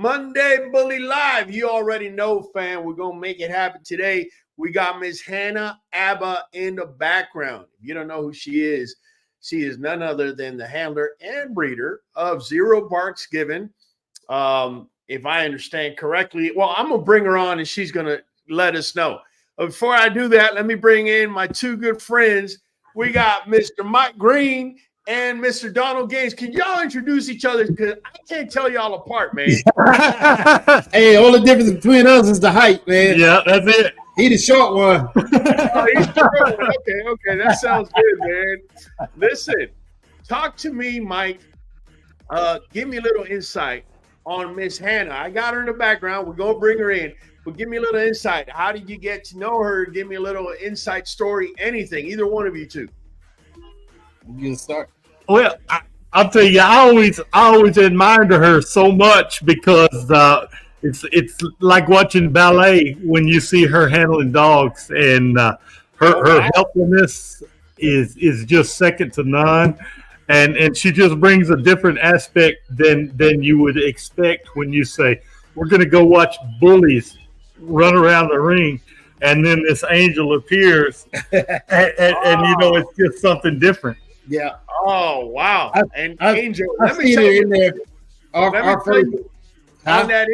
Monday Bully Live. You already know, fam. We're going to make it happen today. We got Miss Hannah Abba in the background. If you don't know who she is none other than the handler and breeder of Zero Barks Given. If I understand correctly, well, I'm going to bring her on and she's going to let us know. But before I do that, let me bring in my two good friends. We got Mr. Mike Green and Mr. Donald Gaines. Can y'all introduce each other? Because I can't tell y'all apart, man. Hey, all the difference between us is the height, man. Yeah, that's it. He the short one. Oh, he's the short one. Okay. That sounds good, man. Listen, talk to me, Mike. Give me a little insight on Miss Hannah. I got her in the background. We're going to bring her in. But give me a little insight. How did you get to know her? Give me a little insight story, anything. Either one of you two. You can start. Well, I'll tell you, I always admired her so much because it's like watching ballet when you see her handling dogs, and her helpfulness is just second to none, and she just brings a different aspect than you would expect when you say we're going to go watch bullies run around the ring, and then this angel appears, and you know it's just something different. Yeah. Oh, wow. Angel, let me tell you in there. On that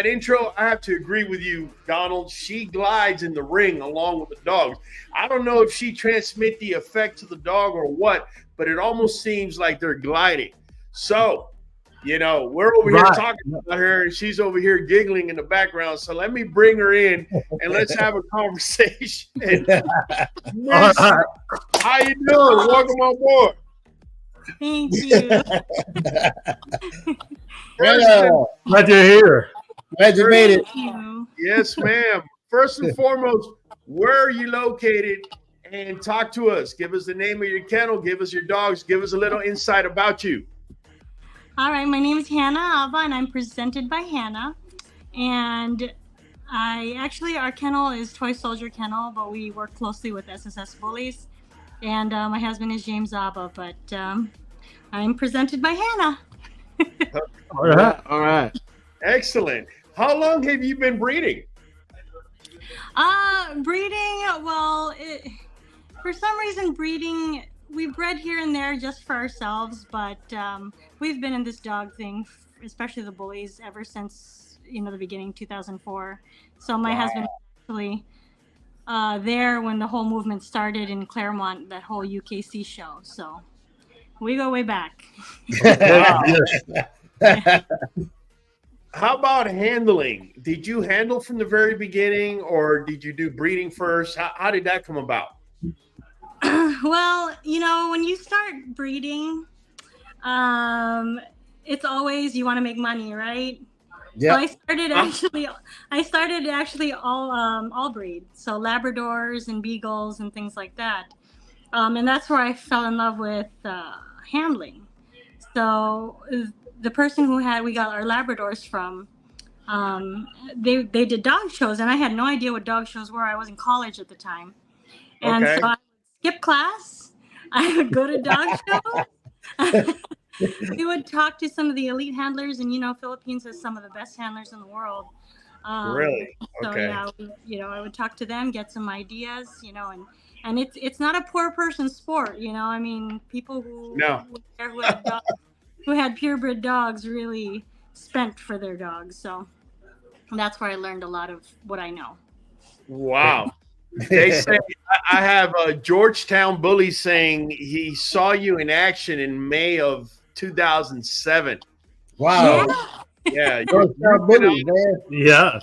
intro, I have to agree with you, Donald. She glides in the ring along with the dogs. I don't know if she transmits the effect to the dog or what, but it almost seems like they're gliding. So, you know, we're over here talking about her, and she's over here giggling in the background. So let me bring her in, and let's have a conversation. Miss, how you doing? Welcome on board. Thank you. Glad you're here. Glad you made it. Yes, ma'am. First and foremost, where are you located? And talk to us. Give us the name of your kennel. Give us your dogs. Give us a little insight about you. All right, my name is Hannah Abba, and I'm presented by Hannah. And our kennel is Toy Soldier Kennel, but we work closely with SSS Bullies. And my husband is James Abba, but I'm presented by Hannah. All right. Excellent. How long have you been breeding? For some reason, we bred here and there just for ourselves, but we've been in this dog thing, especially the bullies, ever since the beginning, 2004. So my husband was actually there when the whole movement started in Claremont, that whole UKC show. So we go way back. How about handling? Did you handle from the very beginning, or did you do breeding first? How did that come about? Well, when you start breeding, it's always you want to make money, right? Yeah. So I started actually all breed, so Labradors and Beagles and things like that, and that's where I fell in love with handling. So the person we got our Labradors from, they did dog shows, and I had no idea what dog shows were. I was in college at the time, and so I would skip class. I would go to dog shows. We would talk to some of the elite handlers, and Philippines has some of the best handlers in the world. Really? Okay. So yeah, I would talk to them, get some ideas, and it's not a poor person's sport, I mean, people who had purebred dogs really spent for their dogs. So that's where I learned a lot of what I know. Wow. They say I have a Georgetown Bully saying he saw you in action in May of 2007. Wow. Yeah. Georgetown Bully, man. Yeah.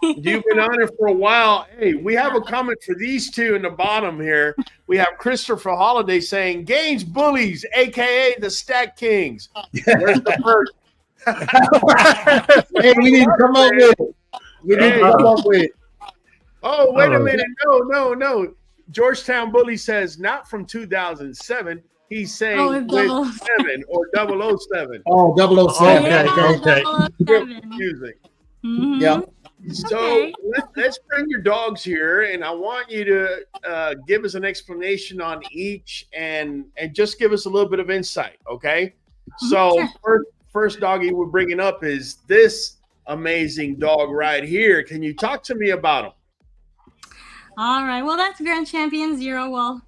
You've been on it for a while. Hey, we have a comment for these two in the bottom here. We have Christopher Holiday saying, Gaines Bullies, a.k.a. the Stack Kings. Where's the first? Hey, we need to come up with it. Oh, wait a minute. No. Georgetown Bully says not from 2007. He's saying with 7 or 007. Oh, 007. Okay. Confusing. Mm-hmm. Yeah. So let's bring your dogs here, and I want you to give us an explanation on each and just give us a little bit of insight, okay? So first doggy we're bringing up is this amazing dog right here. Can you talk to me about him? All right. Well, that's Grand Champion Zero. Well,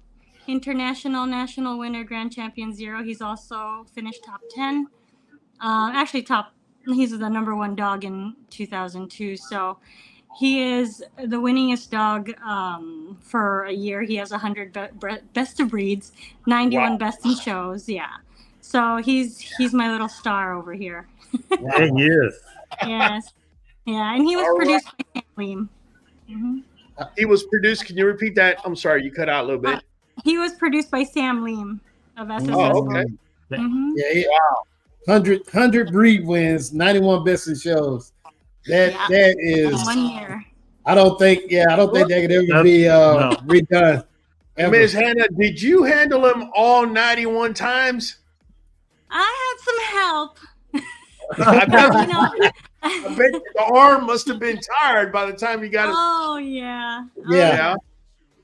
international, national winner, Grand Champion Zero. He's also finished top 10. Actually, he's the number 1 dog in 2002. So he is the winningest dog for a year. He has 100 best of breeds, 91 best in shows. Yeah. So he's my little star over here. Yeah, he is. Yes. Yeah. And he was produced by Sam Leem. Mm-hmm. He was produced. Can you repeat that? I'm sorry, you cut out a little bit. He was produced by Sam Leem of SSS. Oh, okay. Mm-hmm. Yeah, wow. 100 breed wins, 91 best in shows. That is 1 year. I don't think that could ever be redone. Ms. Hannah, did you handle him all 91 times? I had some help. I bet the arm must have been tired by the time you got it. Oh yeah. Yeah.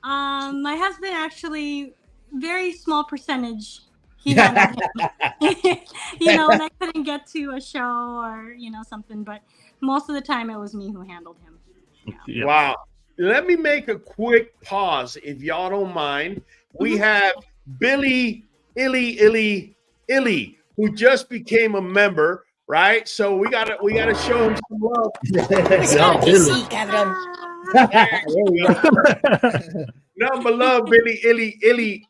My husband actually, very small percentage. He handled him. When I couldn't get to a show or something, but most of the time it was me who handled him. Yeah. Wow. Let me make a quick pause, if y'all don't mind. We have Billy Illy, who just became a member, right? So we gotta show him some love. Nothing but love, Billy Illy.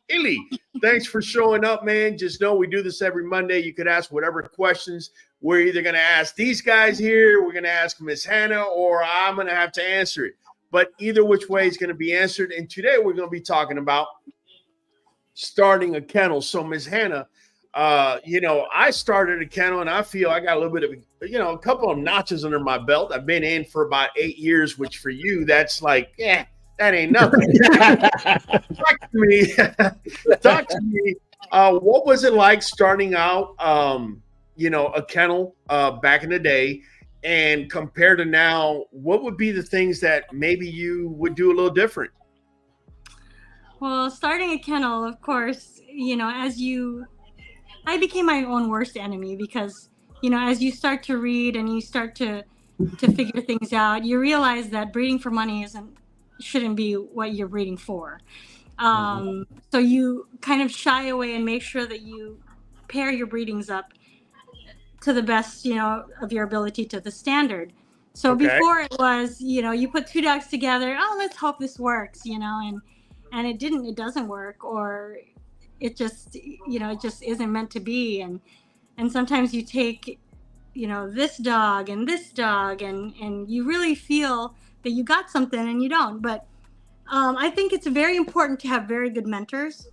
Thanks for showing up, man. Just know we do this every Monday. You could ask whatever questions. We're either gonna ask these guys here, we're gonna ask Miss Hannah, or I'm gonna have to answer it. But either which way is gonna be answered. And today we're gonna be talking about starting a kennel. So Miss Hannah, I started a kennel and I feel I got a little bit of, a couple of notches under my belt. I've been in for about 8 years, which for you, that's like, that ain't nothing. Talk to me. What was it like starting out, a kennel back in the day, and compared to now, what would be the things that maybe you would do a little different? Well, starting a kennel, of course, I became my own worst enemy because, as you start to read and you start to figure things out, you realize that breeding for money shouldn't be what you're breeding for. So you kind of shy away and make sure that you pair your breedings up to the best, of your ability to the standard. So before it was, you put 2 dogs together, let's hope this works, and it doesn't work, or it just isn't meant to be. And sometimes you take, this dog and you really feel that you got something and you don't. But I think it's very important to have very good mentors.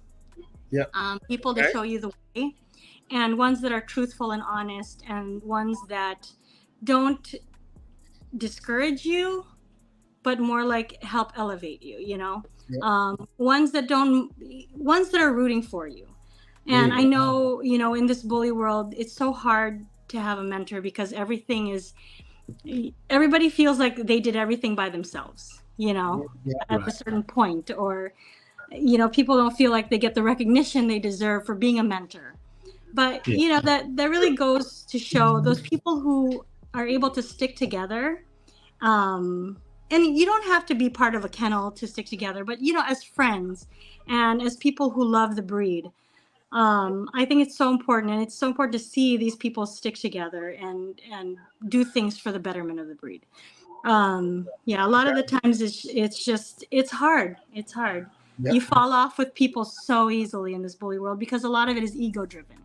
Yeah. People to show you the way, and ones that are truthful and honest, and ones that don't discourage you, but more like help elevate you, ones that are rooting for you. And I know, in this bully world, it's so hard to have a mentor because everybody feels like they did everything by themselves, at a certain point, or, people don't feel like they get the recognition they deserve for being a mentor. But, that really goes to show those people who are able to stick together. And you don't have to be part of a kennel to stick together, but, as friends and as people who love the breed, I think it's so important. And it's so important to see these people stick together and do things for the betterment of the breed. A lot of the times it's hard. It's hard. Yep. You fall off with people so easily in this bully world because a lot of it is ego driven.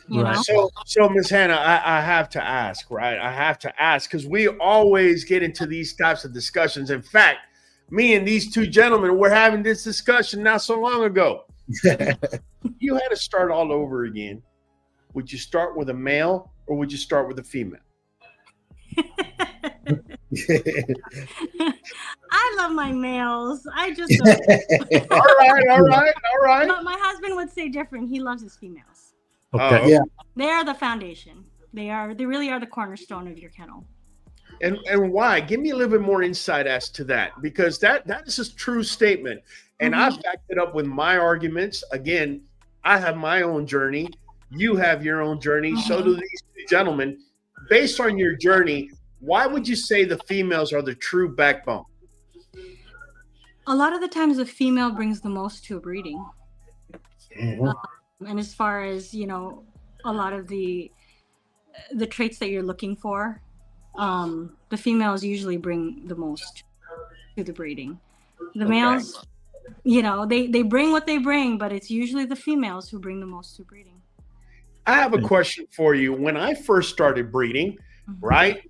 You know? So Ms. Hannah, I have to ask, right? I have to ask because we always get into these types of discussions. In fact, me and these 2 gentlemen were having this discussion not so long ago. You had to start all over again. Would you start with a male or would you start with a female? I love my males. I just all right. But my husband would say different. He loves his females. Okay. They are the foundation. They really are the cornerstone of your kennel. And why? Give me a little bit more insight as to that, because that is a true statement. And I've backed it up with my arguments. Again, I have my own journey. You have your own journey. So do these two gentlemen. Based on your journey, why would you say the females are the true backbone? A lot of the times the female brings the most to a breeding. Mhm. And as far as, you know, a lot of the traits that you're looking for, the females usually bring the most to the breeding. The males, you know, they bring what they bring, but it's usually the females who bring the most to breeding. I have a question for you. When I first started breeding, right,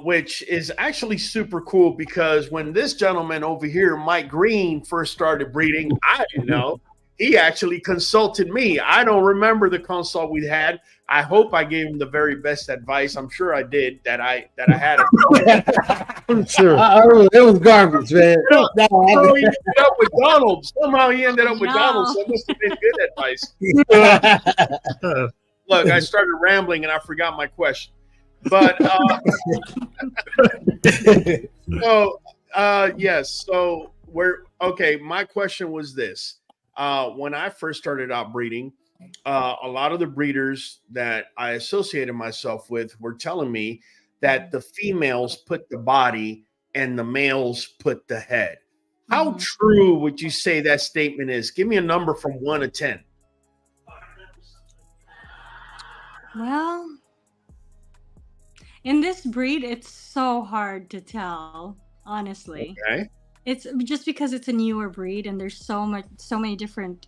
which is actually super cool, because when this gentleman over here, Mike Green, first started breeding, I didn't know. He actually consulted me. I don't remember the consult we had. I hope I gave him the very best advice. I'm sure I did. That I had. I'm sure. It was garbage, man. Somehow he ended up with Donald. Somehow he ended up with Donald. So it must have been good advice. Look, I started rambling and I forgot my question. But yes. So my question was this. When I first started out breeding, a lot of the breeders that I associated myself with were telling me that the females put the body and the males put the head. How true would you say that statement is? Give me a number from 1 to 10. Well, in this breed, it's so hard to tell, honestly. Okay. It's just because it's a newer breed and there's so many different,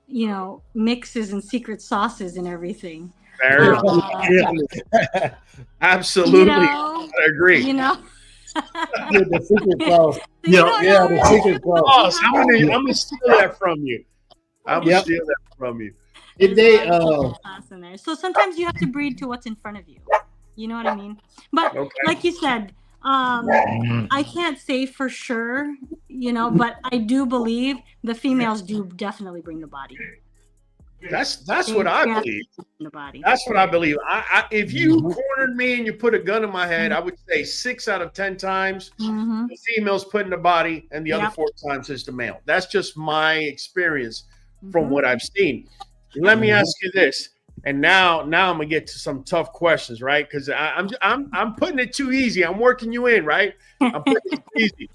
you know, mixes and secret sauces and everything. Absolutely. You know, I agree. You know. The secret sauce. The secret sauce. I'm gonna steal that from you. I'm gonna steal that from you. If they So sometimes you have to breed to what's in front of you. You know what I mean? But like you said, I can't say for sure, you know, but I do believe the females do definitely bring the body. That's what I believe. The body. That's what I believe. If you cornered me and you put a gun in my head, I would say 6 out of 10 times the female's putting the body, and the other 4 times is the male. That's just my experience from what I've seen. Let me ask you this. And now I'm gonna get to some tough questions, right? Because I'm putting it too easy. I'm working you in, right? I'm putting it too easy.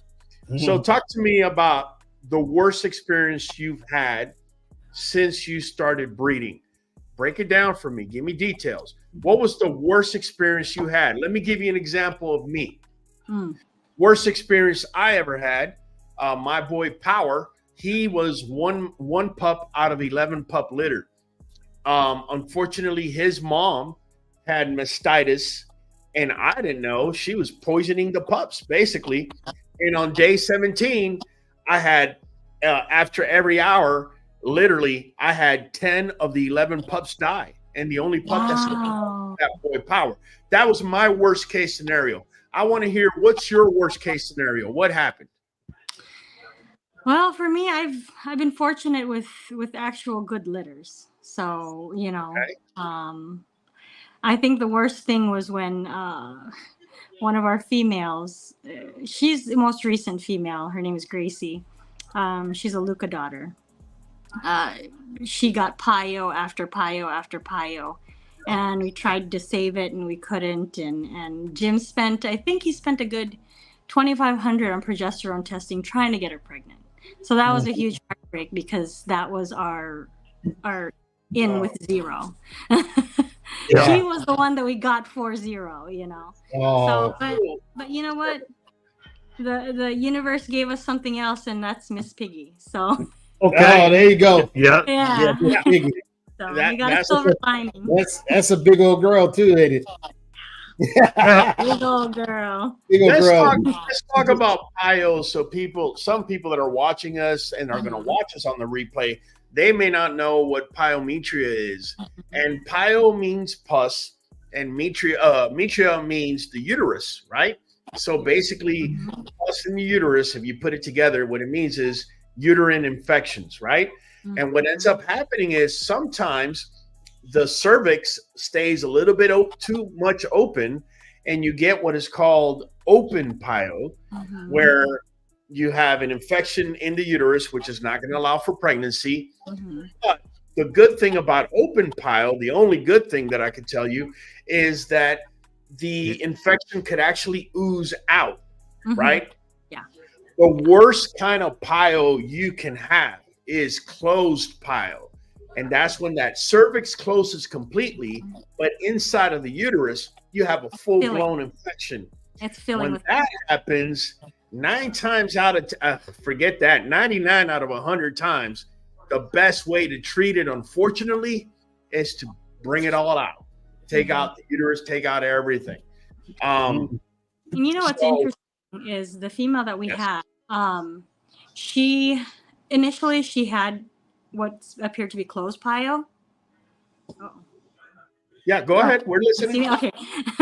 So talk to me about the worst experience you've had since you started breeding. Break it down for me. Give me details. What was the worst experience you had? Let me give you an example of me. Worst experience I ever had. My boy Power. He was one pup out of 11 pup litter. Unfortunately, his mom had mastitis, and I didn't know. She was poisoning the pups, basically. And on day 17, I had, after every hour, literally, I had 10 of the 11 pups die. And the only pup that's that boy Power. That was my worst case scenario. I want to hear, what's your worst case scenario? What happened? Well, for me, I've been fortunate with actual good litters. So, you know, I think the worst thing was when one of our females, she's the most recent female. Her name is Gracie. She's a Luca daughter. She got Pio after Pio after Pio. And we tried to save it and we couldn't. And Jim spent a good $2,500 on progesterone testing trying to get her pregnant. So that was a huge heartbreak because that was our in with 0. She was the one that we got 4-0, you know. So but you know what? The universe gave us something else, and that's Miss Piggy. So there you go. Yeah. Piggy. So we got a silver lining. That's a big old girl too, ain't it? Big old girl. Let's talk about Pio. So some people that are watching us and are going to watch us on the replay, they may not know what pyometria is. And pio means pus, and metria means the uterus, right? So basically, pus in the uterus, if you put it together, what it means is uterine infections, right? And what ends up happening is sometimes the cervix stays a little bit too much open, and you get what is called open pio, where you have an infection in the uterus, which is not going to allow for pregnancy. But the good thing about open pile, the only good thing that I can tell you, is that the infection could actually ooze out, right? Yeah. The worst kind of pile you can have is closed pile. And that's when that cervix closes completely, but inside of the uterus, you have a full-blown infection. It's filling. When that happens, 99 out of 100 times, the best way to treat it, unfortunately, is to bring it all out. Take out the uterus, take out everything. And you know what's interesting is the female that we had, she had what appeared to be closed pile. Yeah, go ahead. We're listening. Okay.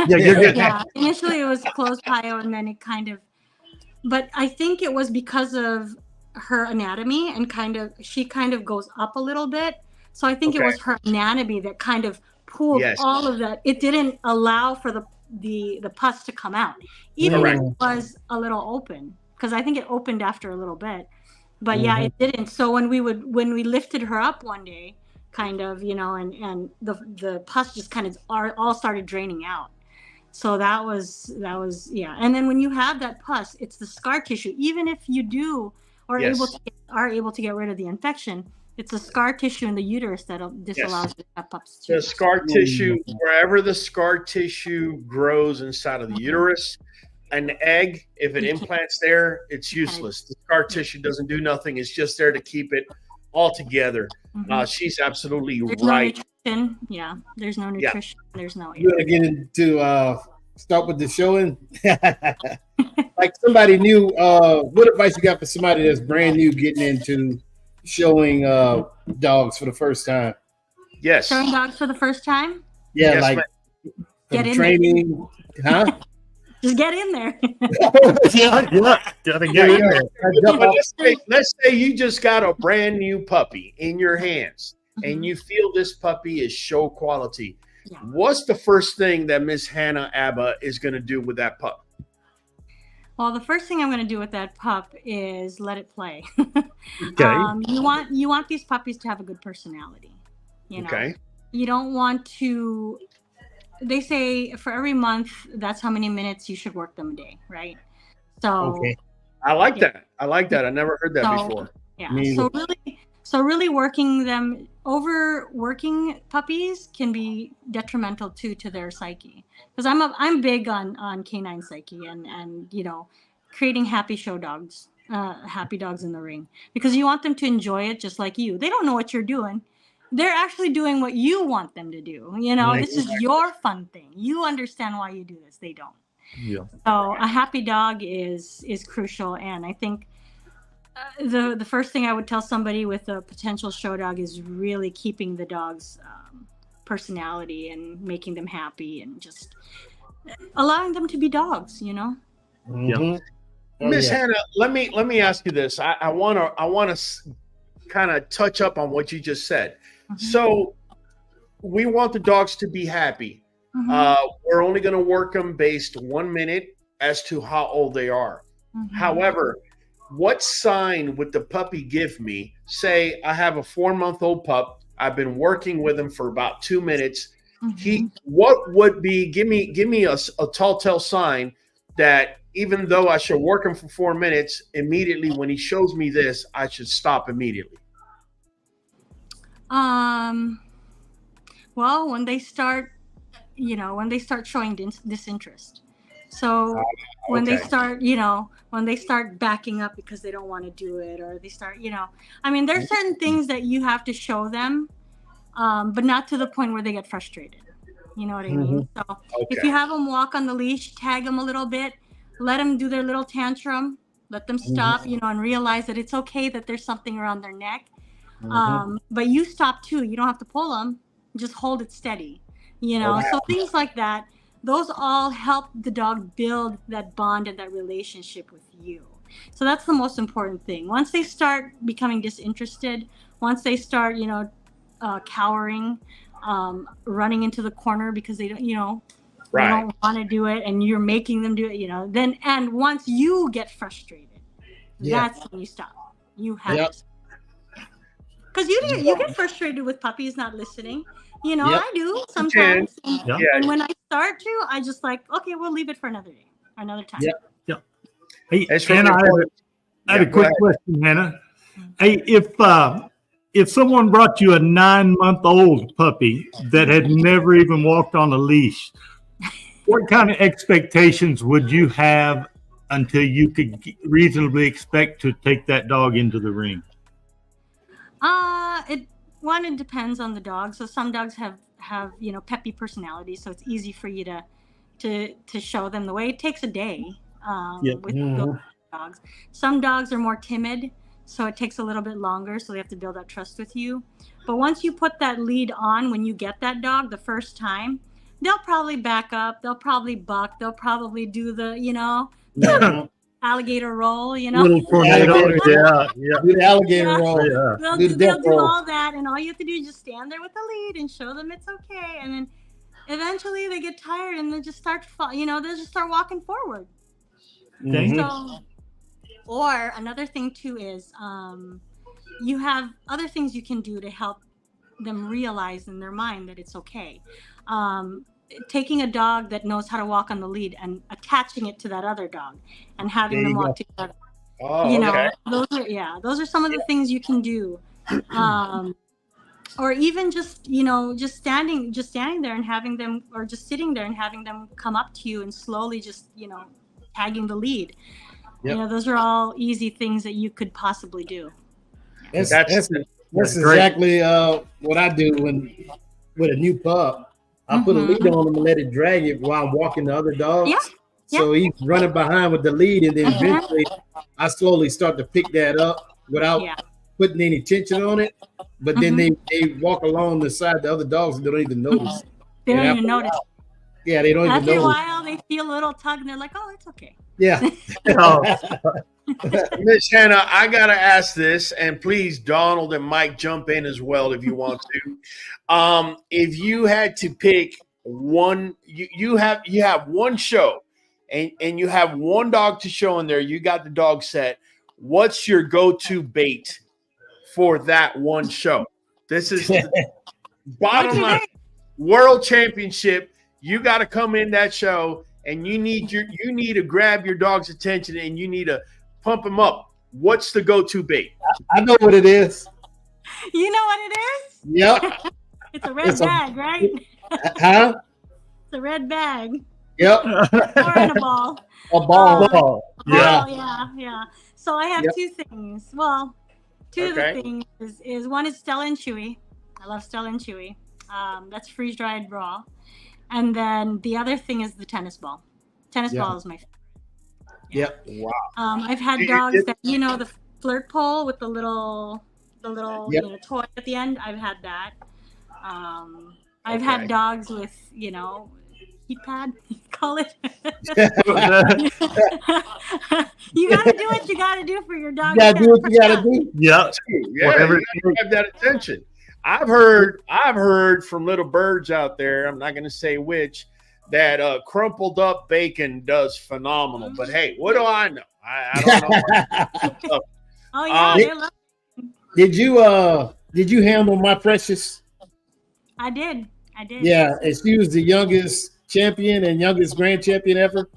Yeah, you're good. Yeah, initially it was closed pile, and then it kind of, but I think it was because of her anatomy and she kind of goes up a little bit. So I think it was her anatomy that kind of pulled all of that. It didn't allow for the pus to come out, even if it was a little open, because I think it opened after a little bit. But it didn't. So when we lifted her up one day, kind of, and the pus just kind of all started draining out. So that was And then when you have that pus, it's the scar tissue. Even if you are able to get rid of the infection, it's the scar tissue in the uterus that disallows you to have pups too. The scar tissue, wherever the scar tissue grows inside of the uterus, an egg, if it implants there, it's useless. The scar tissue doesn't do nothing. It's just there to keep it all together. She's absolutely right. No nutrition. Yeah, there's no nutrition. Yeah. There's no. You want to get into start with the showing? Like somebody new. What advice you got for somebody that's brand new getting into showing dogs for the first time? Yes. Showing dogs for the first time? Yeah, yes, like training, huh? Just get in there. Gotta get in there. Let's say you just got a brand new puppy in your hands, and you feel this puppy is show quality. Yeah. What's the first thing that Miss Hannah Abba is going to do with that pup? Well, the first thing I'm going to do with that pup is let it play. Okay. You want these puppies to have a good personality. Okay. You don't want to. They say for every month, that's how many minutes you should work them a day, right? So I like that. I like that. I never heard that before. Yeah. So really overworking puppies can be detrimental to their psyche. Because I'm big on canine psyche and creating happy show dogs, happy dogs in the ring, because you want them to enjoy it just like you. They don't know what you're doing. They're actually doing what you want them to do. This is your fun thing. You understand why you do this. They don't. Yeah. So a happy dog is crucial. And I think the first thing I would tell somebody with a potential show dog is really keeping the dog's personality and making them happy and just allowing them to be dogs, Yeah. Miss Hannah, let me ask you this. I want to kind of touch up on what you just said. So we want the dogs to be happy. We're only going to work them based 1 minute as to how old they are. However, what sign would the puppy give me? Say I have a 4-month-old pup. I've been working with him for about 2 minutes. What would be, give me a telltale sign that even though I should work him for 4 minutes, immediately when he shows me this, I should stop immediately? Well, when they start showing disinterest. So when they start backing up because they don't want to do it, or they start, there's certain things that you have to show them, but not to the point where they get frustrated. You know what I mean? So if you have them walk on the leash, tag them a little bit, let them do their little tantrum, let them stop, and realize that it's okay that there's something around their neck. But you stop too. You don't have to pull them. Just hold it steady. So things like that, those all help the dog build that bond and that relationship with you. So that's the most important thing. Once they start becoming disinterested, once they start, cowering, running into the corner because they don't, they don't want to do it, and you're making them do it, then, and once you get frustrated, that's when you stop. You have to stop. Because you get frustrated with puppies not listening. You know, Yep. I do sometimes. Yeah. And when I start to, I just like, okay, we'll leave it for another day, another time. Yep. Hey, It's Hannah, I had a quick question, Hannah. Hey, if someone brought you a 9-month-old puppy that had never even walked on a leash, what kind of expectations would you have until you could reasonably expect to take that dog into the ring? It depends on the dog. So some dogs have peppy personalities, so it's easy for you to show them the way. It takes a day with those dogs. Some dogs are more timid, so it takes a little bit longer, so they have to build that trust with you. But once you put that lead on, when you get that dog the first time, they'll probably back up, they'll probably buck, they'll probably do the alligator roll, Little tornado. Yeah. Do the alligator roll. Yeah. They'll do all that, and all you have to do is just stand there with the lead and show them it's okay, and then eventually they get tired and they just start they'll just start walking forward. Okay. So, or another thing too is you have other things you can do to help them realize in their mind that it's okay. Taking a dog that knows how to walk on the lead and attaching it to that other dog and having them walk together. Oh, okay. Those are some of the things you can do. Or even just standing there and having them, or just sitting there and having them come up to you and slowly just tagging the lead. Yep. Those are all easy things that you could possibly do. That's exactly what I do with a new pup. I put a lead on him and let it drag it while I'm walking the other dogs. Yeah. So he's running behind with the lead, and then eventually I slowly start to pick that up without putting any tension on it. But then they walk along the side of the other dogs and they don't even notice. They don't even notice. Yeah, they don't even notice. After a while, they feel a little tug and they're like, oh, it's okay. Yeah. Miss Hannah, I gotta ask this, and please, Donald and Mike, jump in as well if you want to. If you had to pick one, you have one show, and you have one dog to show in there. You got the dog set. What's your go-to bait for that one show? This is the bottom line. World Championship. You got to come in that show, and you need to grab your dog's attention, and you need to pump him up. What's the go-to bait? I know what it is. You know what it is? Yep. It's a red bag, right? Huh? It's a red bag. Yep. Or in a ball. A ball. Yeah. So I have two things. Well, two of the things is one is Stella and Chewy. I love Stella and Chewy. That's freeze-dried raw. And then the other thing is the tennis ball. Tennis ball is my favorite. Yep. Wow. I've had dogs that the flirt pole with the little toy at the end. I've had that. I've had dogs with heat pad, call it. You gotta do what you gotta do for your dog. You gotta do what you gotta do. Yeah. Whatever. You have that attention. I've heard from little birds out there, I'm not gonna say which, that crumpled up bacon does phenomenal. But hey, what do I know? I don't know. Oh yeah, did you handle my precious? I did. Yeah, and she was the youngest champion and youngest grand champion ever.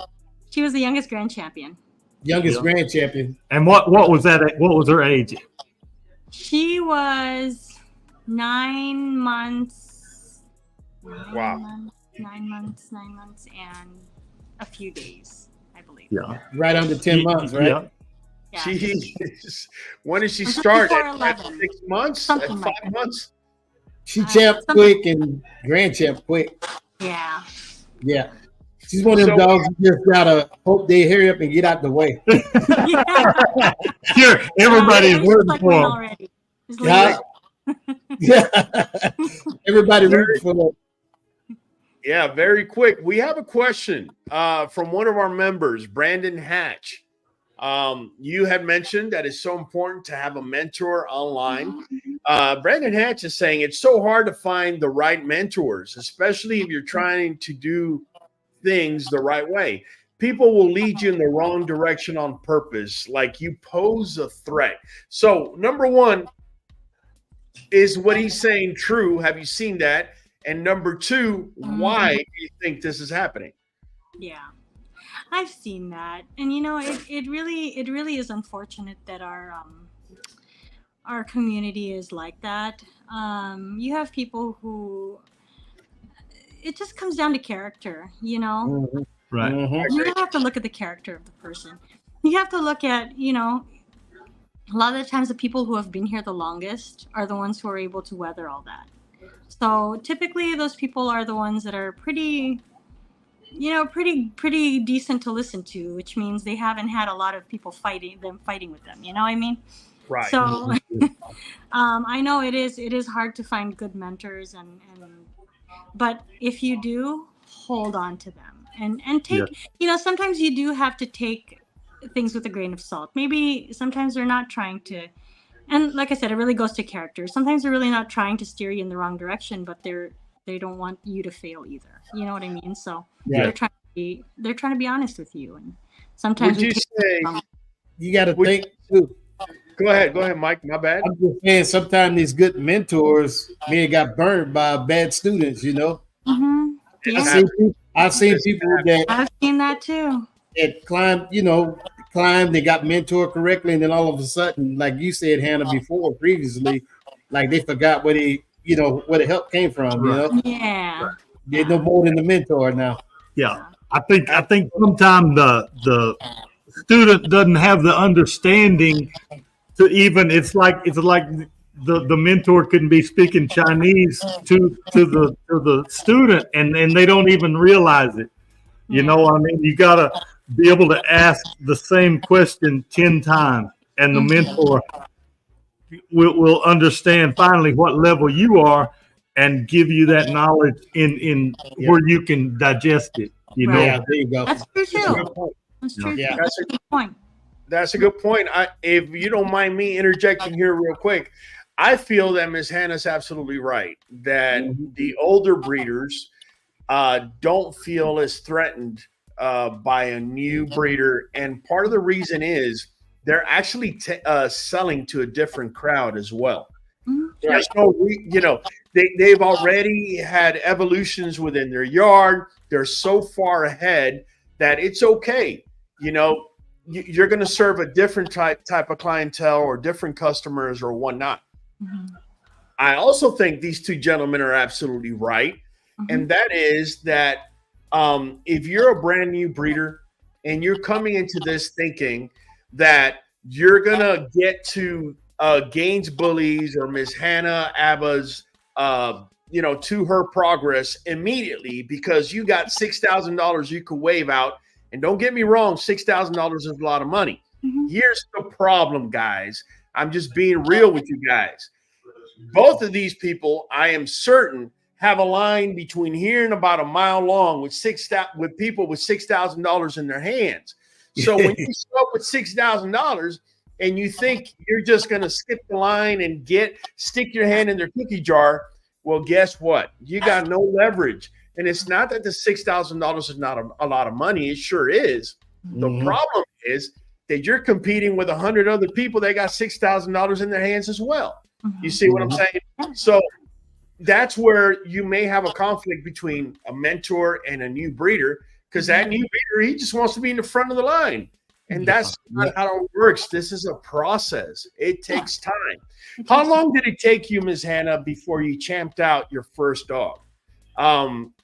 She was the youngest grand champion. Grand champion. And what was that? What was her age? She was 9 months. Wow. 9 months and a few days, I believe. Yeah. Right under 10 months, right? Yeah. Jeez. When did she start? At 6 months? Something at 5 like that. months? She champ quick and grand champ quick. Yeah. Yeah. She's one of them dogs you just gotta hope they hurry up and get out the way. Sure, everybody's rooting for him. Already. Yeah. Everybody rooting for them. Yeah, very quick. We have a question from one of our members, Brandon Hatch. You had mentioned that it's so important to have a mentor online. Brandon Hatch is saying it's so hard to find the right mentors, especially if you're trying to do things the right way. People will lead you in the wrong direction on purpose, like you pose a threat. So, number one, is what he's saying true? Have you seen that? And number two, why do you think this is happening? Yeah, I've seen that, and it really is unfortunate that our community is like that. You have people who it just comes down to character, Right. You don't have to look at the character of the person. You have to look at, a lot of the times the people who have been here the longest are the ones who are able to weather all that. So typically those people are the ones that are pretty decent to listen to, which means they haven't had a lot of people fighting with them. You know what I mean? Right. So I know it is hard to find good mentors but if you do, hold on to them and take, sometimes you do have to take things with a grain of salt. Maybe sometimes they're not trying to, and like I said, it really goes to character. Sometimes they're really not trying to steer you in the wrong direction, but they don't want you to fail either. You know what I mean? So they're trying to be honest with you. And sometimes you got to think too. Go ahead, Mike. My bad. I'm just saying, sometimes these good mentors may have got burned by bad students. Mm-hmm. Yeah. I've seen people that I've seen that too. That climbed, they got mentored correctly, and then all of a sudden, like you said, Hannah, previously, like they forgot where where the help came from. Yeah. They're no more than the mentor now. Yeah, I think sometimes the student doesn't have the understanding to even. It's like the mentor couldn't be speaking Chinese to the student, and they don't even realize it. I mean, you gotta be able to ask the same question 10 times, and the mentor will understand finally what level you are and give you that knowledge in where you can digest it. Yeah, there you go. That's true too. That's true. Yeah. That's a good point. That's a good point. If you don't mind me interjecting here real quick, I feel that Ms. Hannah's absolutely right, that the older breeders don't feel as threatened by a new breeder. And part of the reason is they're actually selling to a different crowd as well. There's they've already had evolutions within their yard. They're so far ahead that it's okay. You're going to serve a different type of clientele or different customers or whatnot. I also think these two gentlemen are absolutely right. And that is that if you're a brand new breeder and you're coming into this thinking that you're going to get to Gaines Bullies or Miss Hannah Abba's, to her progress immediately because you got $6,000 you could wave out. And don't get me wrong, $6,000 is a lot of money. Here's the problem, guys. I'm just being real with you guys. Both of these people, I am certain, have a line between here and about a mile long with people with $6,000 in their hands. So when you start with $6,000 and you think you're just going to skip the line and stick your hand in their cookie jar, well, guess what? You got no leverage. And it's not that the $6,000 is not a lot of money. It sure is. The problem is that you're competing with 100 other people that got $6,000 in their hands as well. You see what I'm saying? So that's where you may have a conflict between a mentor and a new breeder, because that new breeder, he just wants to be in the front of the line. And that's not how it works. This is a process. It takes time. How long did it take you, Ms. Hannah, before you champed out your first dog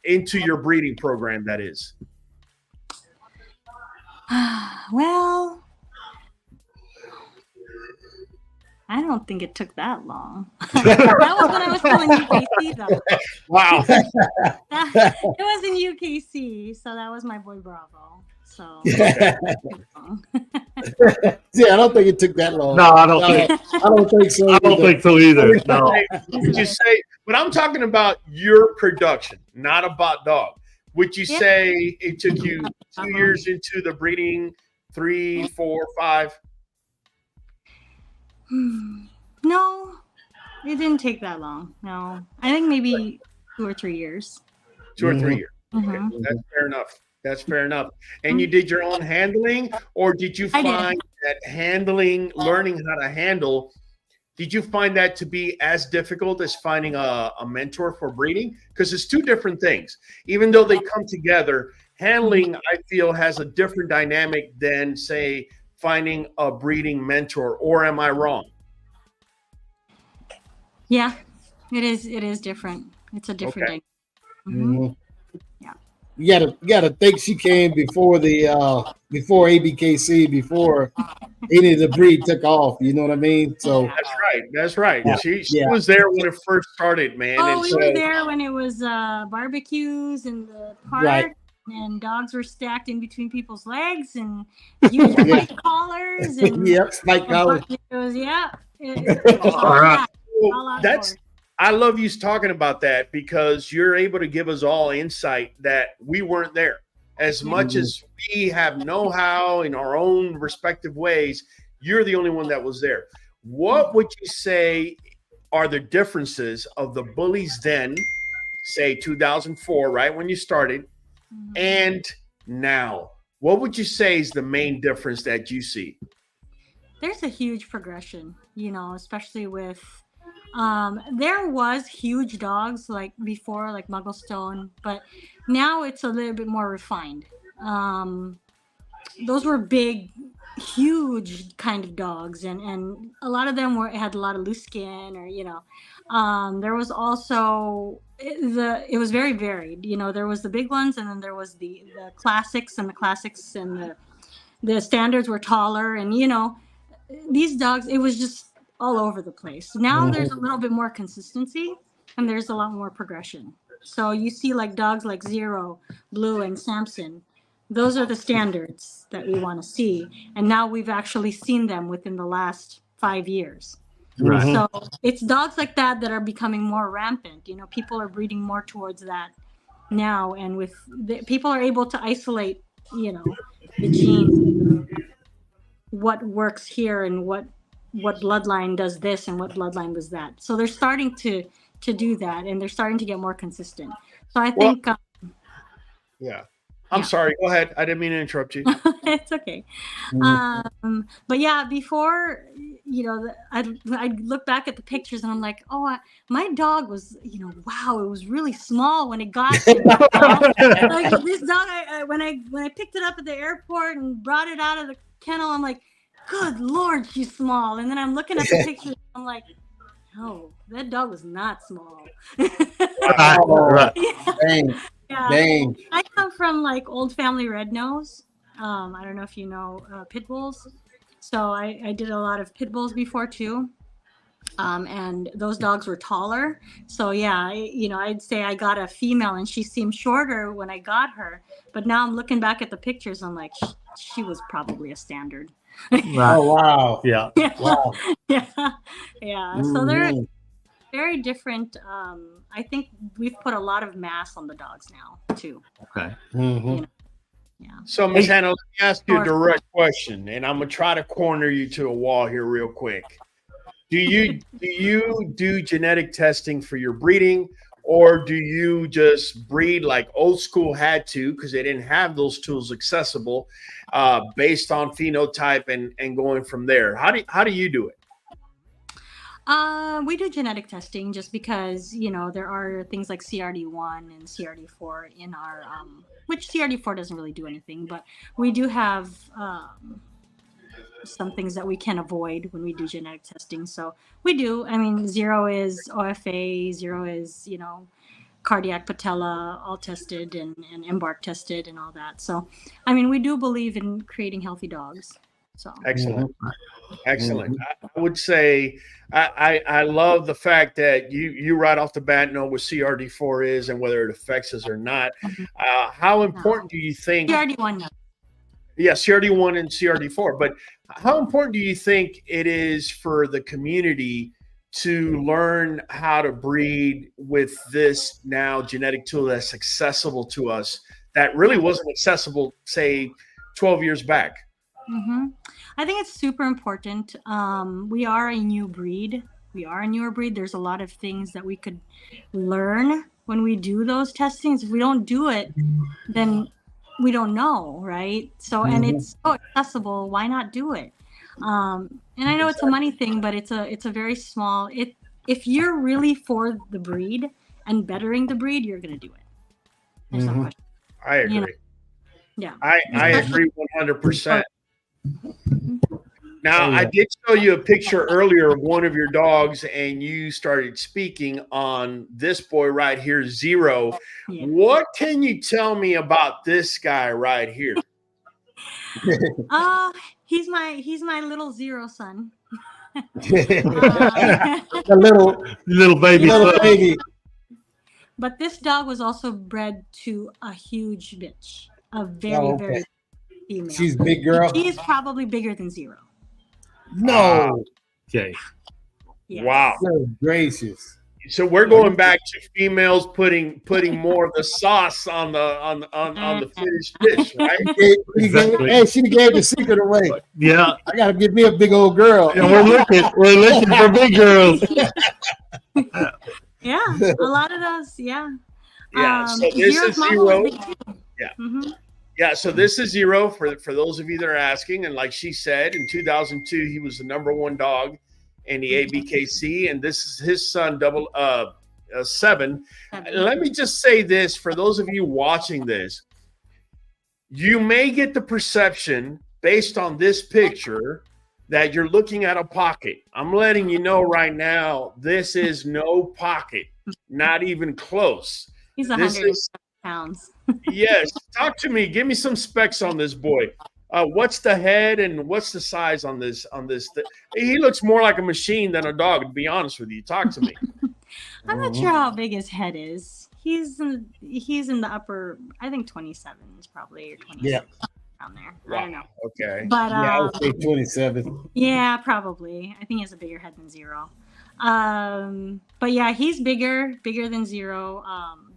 into your breeding program, that is? Well, I don't think it took that long. That was when I was still in UKC, though. Wow. It was in UKC, so that was my boy Bravo. So Yeah, I don't think it took that long. No, I don't think so. I don't think so either. No. Would you say, but I'm talking about your production, not about dog. Would you say it took you 2 years into the breeding, 3, 4, 5? No, it didn't take that long. No, I think maybe 2 or 3 years. 2 or 3 years. Okay. That's fair enough. That's fair enough. And you did your own handling, or did you find that learning how to handle Did you find that to be as difficult as finding a mentor for breeding? Because it's two different things. Even though they come together, handling, I feel, has a different dynamic than, say, finding a breeding mentor. Or am I wrong? Yeah, it is. It is different. It's a different thing. Yeah. You gotta think she came before before ABKC, before any of the breed took off. You know what I mean? So That's right. Yeah. She was there when it first started, man. Oh, and we were there when it was barbecues in the park. Right. And dogs were stacked in between people's legs and huge white collars. And Yep, spike collars. It was, All right. I love you talking about that, because you're able to give us all insight that we weren't there. As much as we have know-how in our own respective ways, you're the only one that was there. What would you say are the differences of the Bullies then, say 2004, right when you started, and now? What would you say is the main difference that you see? There's a huge progression, especially with there was huge dogs like before, like Mugglestone, but now it's a little bit more refined. Those were big, huge kind of dogs, and a lot of them had a lot of loose skin, or there was also it was very varied. There was the big ones, and then there was the classics, and the standards were taller, and these dogs, it was just all over the place. Now there's a little bit more consistency, and there's a lot more progression. So you see like dogs like Zero, Blue, and Samson. Those are the standards that we want to see. And now we've actually seen them within the last 5 years. Right. So it's dogs like that are becoming more rampant. People are breeding more towards that now. And people are able to isolate, the genes, what works here and what bloodline does this and what bloodline does that. So they're starting to do that, and they're starting to get more consistent. So I think I'm sorry, go ahead. I didn't mean to interrupt you. It's okay. But yeah, before, I look back at the pictures and I'm like, my dog was, wow, it was really small when it got here. Like this dog, when I picked it up at the airport and brought it out of the kennel, I'm like, good Lord, she's small. And then I'm looking at the pictures, I'm like, no, that dog was not small. Right. Dang. Yeah. Dang. I come from like old family red nose. I don't know if you know Pitbulls. So I did a lot of Pitbulls before too. And those dogs were taller. So yeah, I'd say I got a female and she seemed shorter when I got her. But now I'm looking back at the pictures, I'm like, she was probably a standard. Right. Oh wow. Yeah. Wow. Yeah. So they're very different. I think we've put a lot of mass on the dogs now too. Okay. Yeah. So, Ms. Hannah, let me ask you a direct question, and I'm gonna try to corner you to a wall here real quick. Do you do genetic testing for your breeding, or do you just breed like old school had to, because they didn't have those tools accessible, based on phenotype and going from there? How do you do it? We do genetic testing just because, there are things like CRD1 and CRD4 in our, which CRD4 doesn't really do anything, but we do have some things that we can avoid when we do genetic testing. So we do. I mean, Zero is OFA, Zero is, cardiac patella, all tested and embark tested and all that. So, I mean, we do believe in creating healthy dogs. So excellent. I would say I love the fact that you right off the bat know what CRD4 is and whether it affects us or not. How important do you think CRD1? Yeah, CRD1 and CRD4. But how important do you think it is for the community to learn how to breed with this now genetic tool that's accessible to us that really wasn't accessible, say, 12 years back? I think it's super important. We are a new breed. There's a lot of things that we could learn when we do those testings. If we don't do it, then we don't know, right? So, and it's so accessible. Why not do it? And I know it's a money thing, but it's a very small. If you're really for the breed and bettering the breed, you're gonna do it. There's no question. I agree. You know? Yeah, I agree 100%. Now, I did show you a picture earlier of one of your dogs, and you started speaking on this boy right here, Zero. Yeah. What can you tell me about this guy right here? He's my little Zero son. A little baby. But this dog was also bred to a huge bitch, a very very female. She's a big girl. She's probably bigger than Zero. No. Okay. Yes. Wow. So gracious. So we're going back to females putting more of the sauce on the finished dish, right? Hey, she gave the secret away. Yeah. I gotta get me a big old girl. And we're looking for big girls. Yeah, a lot of those. Yeah. Yeah. So this Zero's is mama Zero. was big too. Yeah. Mm-hmm. Yeah, so this is Zero for those of you that are asking. And like she said, in 2002, he was the #1 dog in the ABKC, and this is his son, 7. Let me just say this for those of you watching this. You may get the perception based on this picture that you're looking at a pocket. I'm letting you know right now, this is no pocket, not even close. He's 100 pounds. Yes. Talk to me. Give me some specs on this boy. What's the head and what's the size on this? He looks more like a machine than a dog, to be honest with you. Talk to me. I'm not sure how big his head is. He's in the upper, I think 27 is probably, or 26 around there. Wow. I don't know. Okay. But I would say 27. Yeah, probably. I think he has a bigger head than Zero. But yeah, he's bigger than Zero.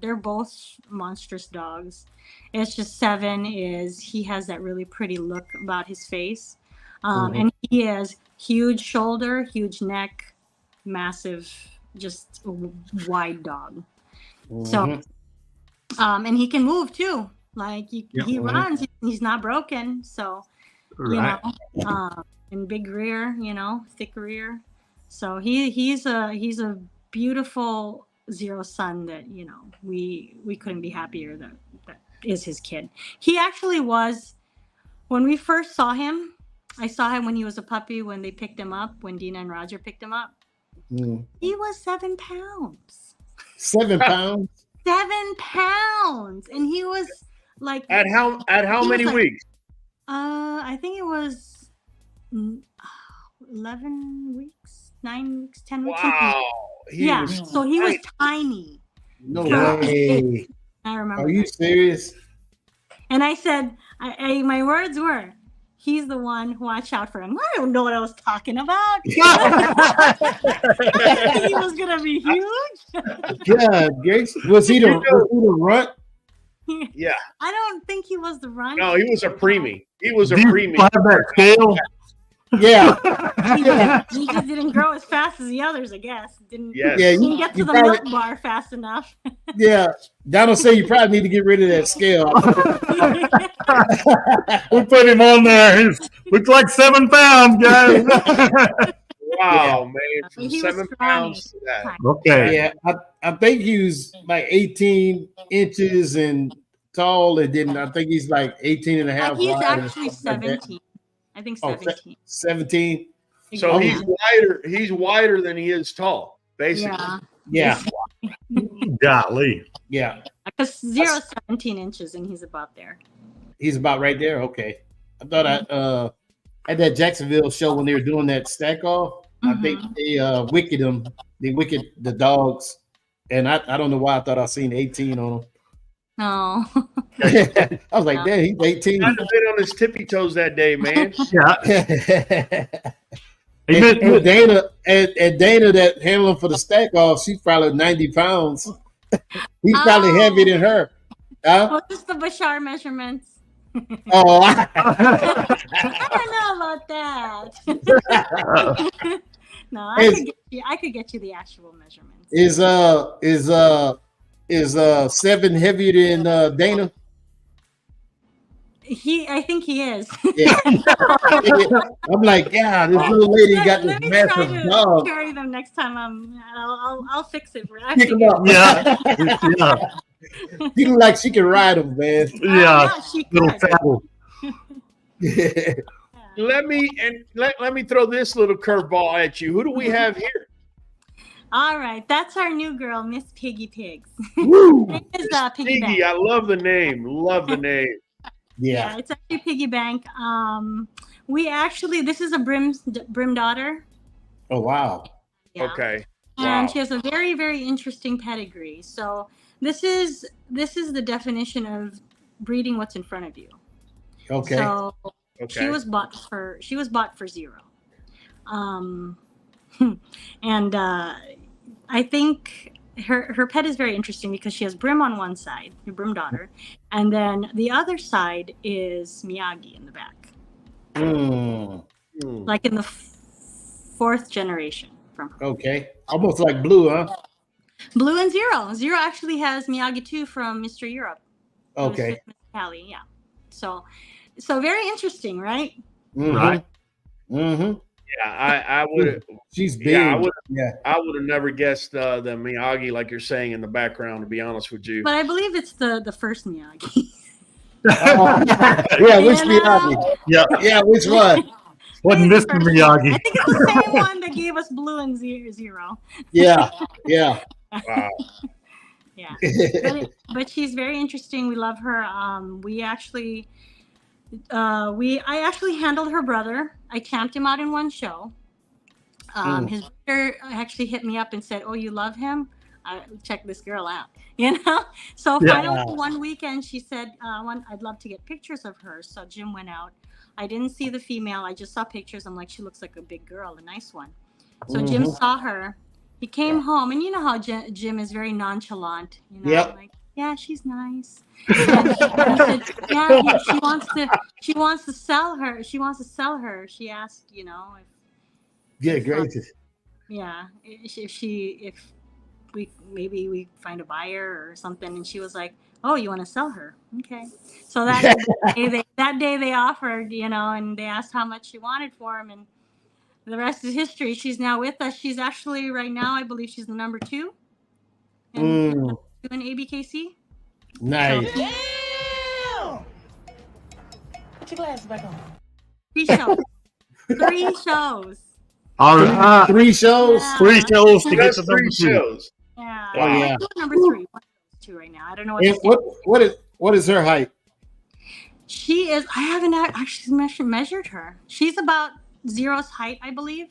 They're both monstrous dogs. It's just 7 he has that really pretty look about his face. And he has huge shoulder, huge neck, massive, just wide dog. So, and he can move too. Like he runs, he's not broken. So, Right. And big rear, thick rear. So he's a beautiful Zero son that we couldn't be happier that is his kid. He actually was, when we first saw him, I saw him when he was a puppy when they picked him up, when Dina and Roger picked him up. He was 7 pounds. 7 pounds? 7 pounds, and he was like at how many weeks? I think it was 11 weeks, 9 weeks, 10 weeks. Wow. So he was tiny. No way. I remember. Are you serious? And I said, my words were, he's the one. Watch out for him. I don't know what I was talking about. He was gonna be huge. God, gracious. Was he the runt? Yeah. I don't think he was the runt. No, he was a preemie. He was a Do you preemie. have that scale? Yeah. He just didn't grow as fast as the others, I guess. Didn't Yes. didn't get to the milk bar fast enough. Yeah. Donald say you probably need to get rid of that scale. We put him on there. He looks like 7 pounds, guys. Wow, man. From He was 7 scrawny. pounds to that. Okay. Yeah. I think he was like 18 inches and tall, and then I think he's like 18 and a half. He's wide actually or something like that. 17. I think 17. 17. So Yeah. he's wider than he is tall, basically. Yeah. Yeah. Golly. Yeah. Because Zero's 17 inches and he's about there. He's about right there. Okay. I thought at that Jacksonville show when they were doing that stack off, I think they wicked them. They wicked the dogs. And I don't know why I thought I seen 18 on them. No. I was like, damn, he's 18. He had to bit on his tippy toes that day, man. Yeah. and Dana that handling for the stack off, she's probably 90 pounds. He's probably heavier than her. Huh? Well, just the Bashar measurements. Oh, I don't know about that. No, I could get you the actual measurements. is 7 heavier than Dana? I think he is. Yeah. I'm like, yeah, this little lady got this Let me try massive to dog. carry them next time. I'll fix it. Pick him up. Yeah, yeah, She look like she can ride him, man. yeah. She Little could. saddle. Yeah. Let me throw this little curveball at you. Who do we have here? All right, that's our new girl, Miss Piggy Pigs. Woo. Her name is Piggy Piggy, Bank. I love the name. Love the name. Yeah. It's actually Piggy Bank. This is a Brim daughter. Oh wow. Yeah. Okay. And Wow. she has a very, very interesting pedigree. So this is the definition of breeding what's in front of you. Okay. So Okay. she was bought for $0. And I think her pet is very interesting because she has Brim on one side, the Brim daughter, and then the other side is Miyagi in the back, Mm. like in the fourth generation from her. Okay. Almost like Blue, huh? Blue and Zero. Zero actually has Miyagi too from Mr. Europe. It was Okay. with Miss Callie, yeah. So very interesting, right? Mm-hmm. Right. Mm-hmm. Yeah, I would. She's big. Yeah, I Yeah. would have never guessed the Miyagi like you're saying in the background. To be honest with you. But I believe it's the first Miyagi. Yeah, which You know? Miyagi? Yeah, Yeah, which one? wasn't Maybe the Mr. first one. Miyagi. I think it's the same one that gave us Blue and Zero. Yeah. Yeah. Wow. Yeah. But she's very interesting. We love her. I actually handled her brother. I camped him out in one show. His brother actually hit me up and said, "Oh, you love him? Check this girl out." So Yeah. finally one weekend she said, "I'd love to get pictures of her." So Jim went out. I didn't see the female. I just saw pictures. I'm like, she looks like a big girl, a nice one. So Jim saw her. He came home, and you know how Jim is very nonchalant. Yep. Like, yeah, she's nice. And he said, yeah, she wants to sell her. She wants to sell her. She asked, if Yeah, gracious. yeah, if we find a buyer or something. And she was like, "Oh, you want to sell her? Okay." So that day they offered, and they asked how much she wanted for him, and the rest is history. She's now with us. She's actually right now, I believe she's the number 2 in ABKC. Nice. Put your glasses back on. 3 shows. 3 shows. All right. 3 shows. Yeah. 3 shows to get That's to number 3 2. shows. Yeah. Oh, yeah. Number 3. One of those 2 right now. I don't know And what is her height? She is. I haven't actually measured her. She's about Zero's height, I believe.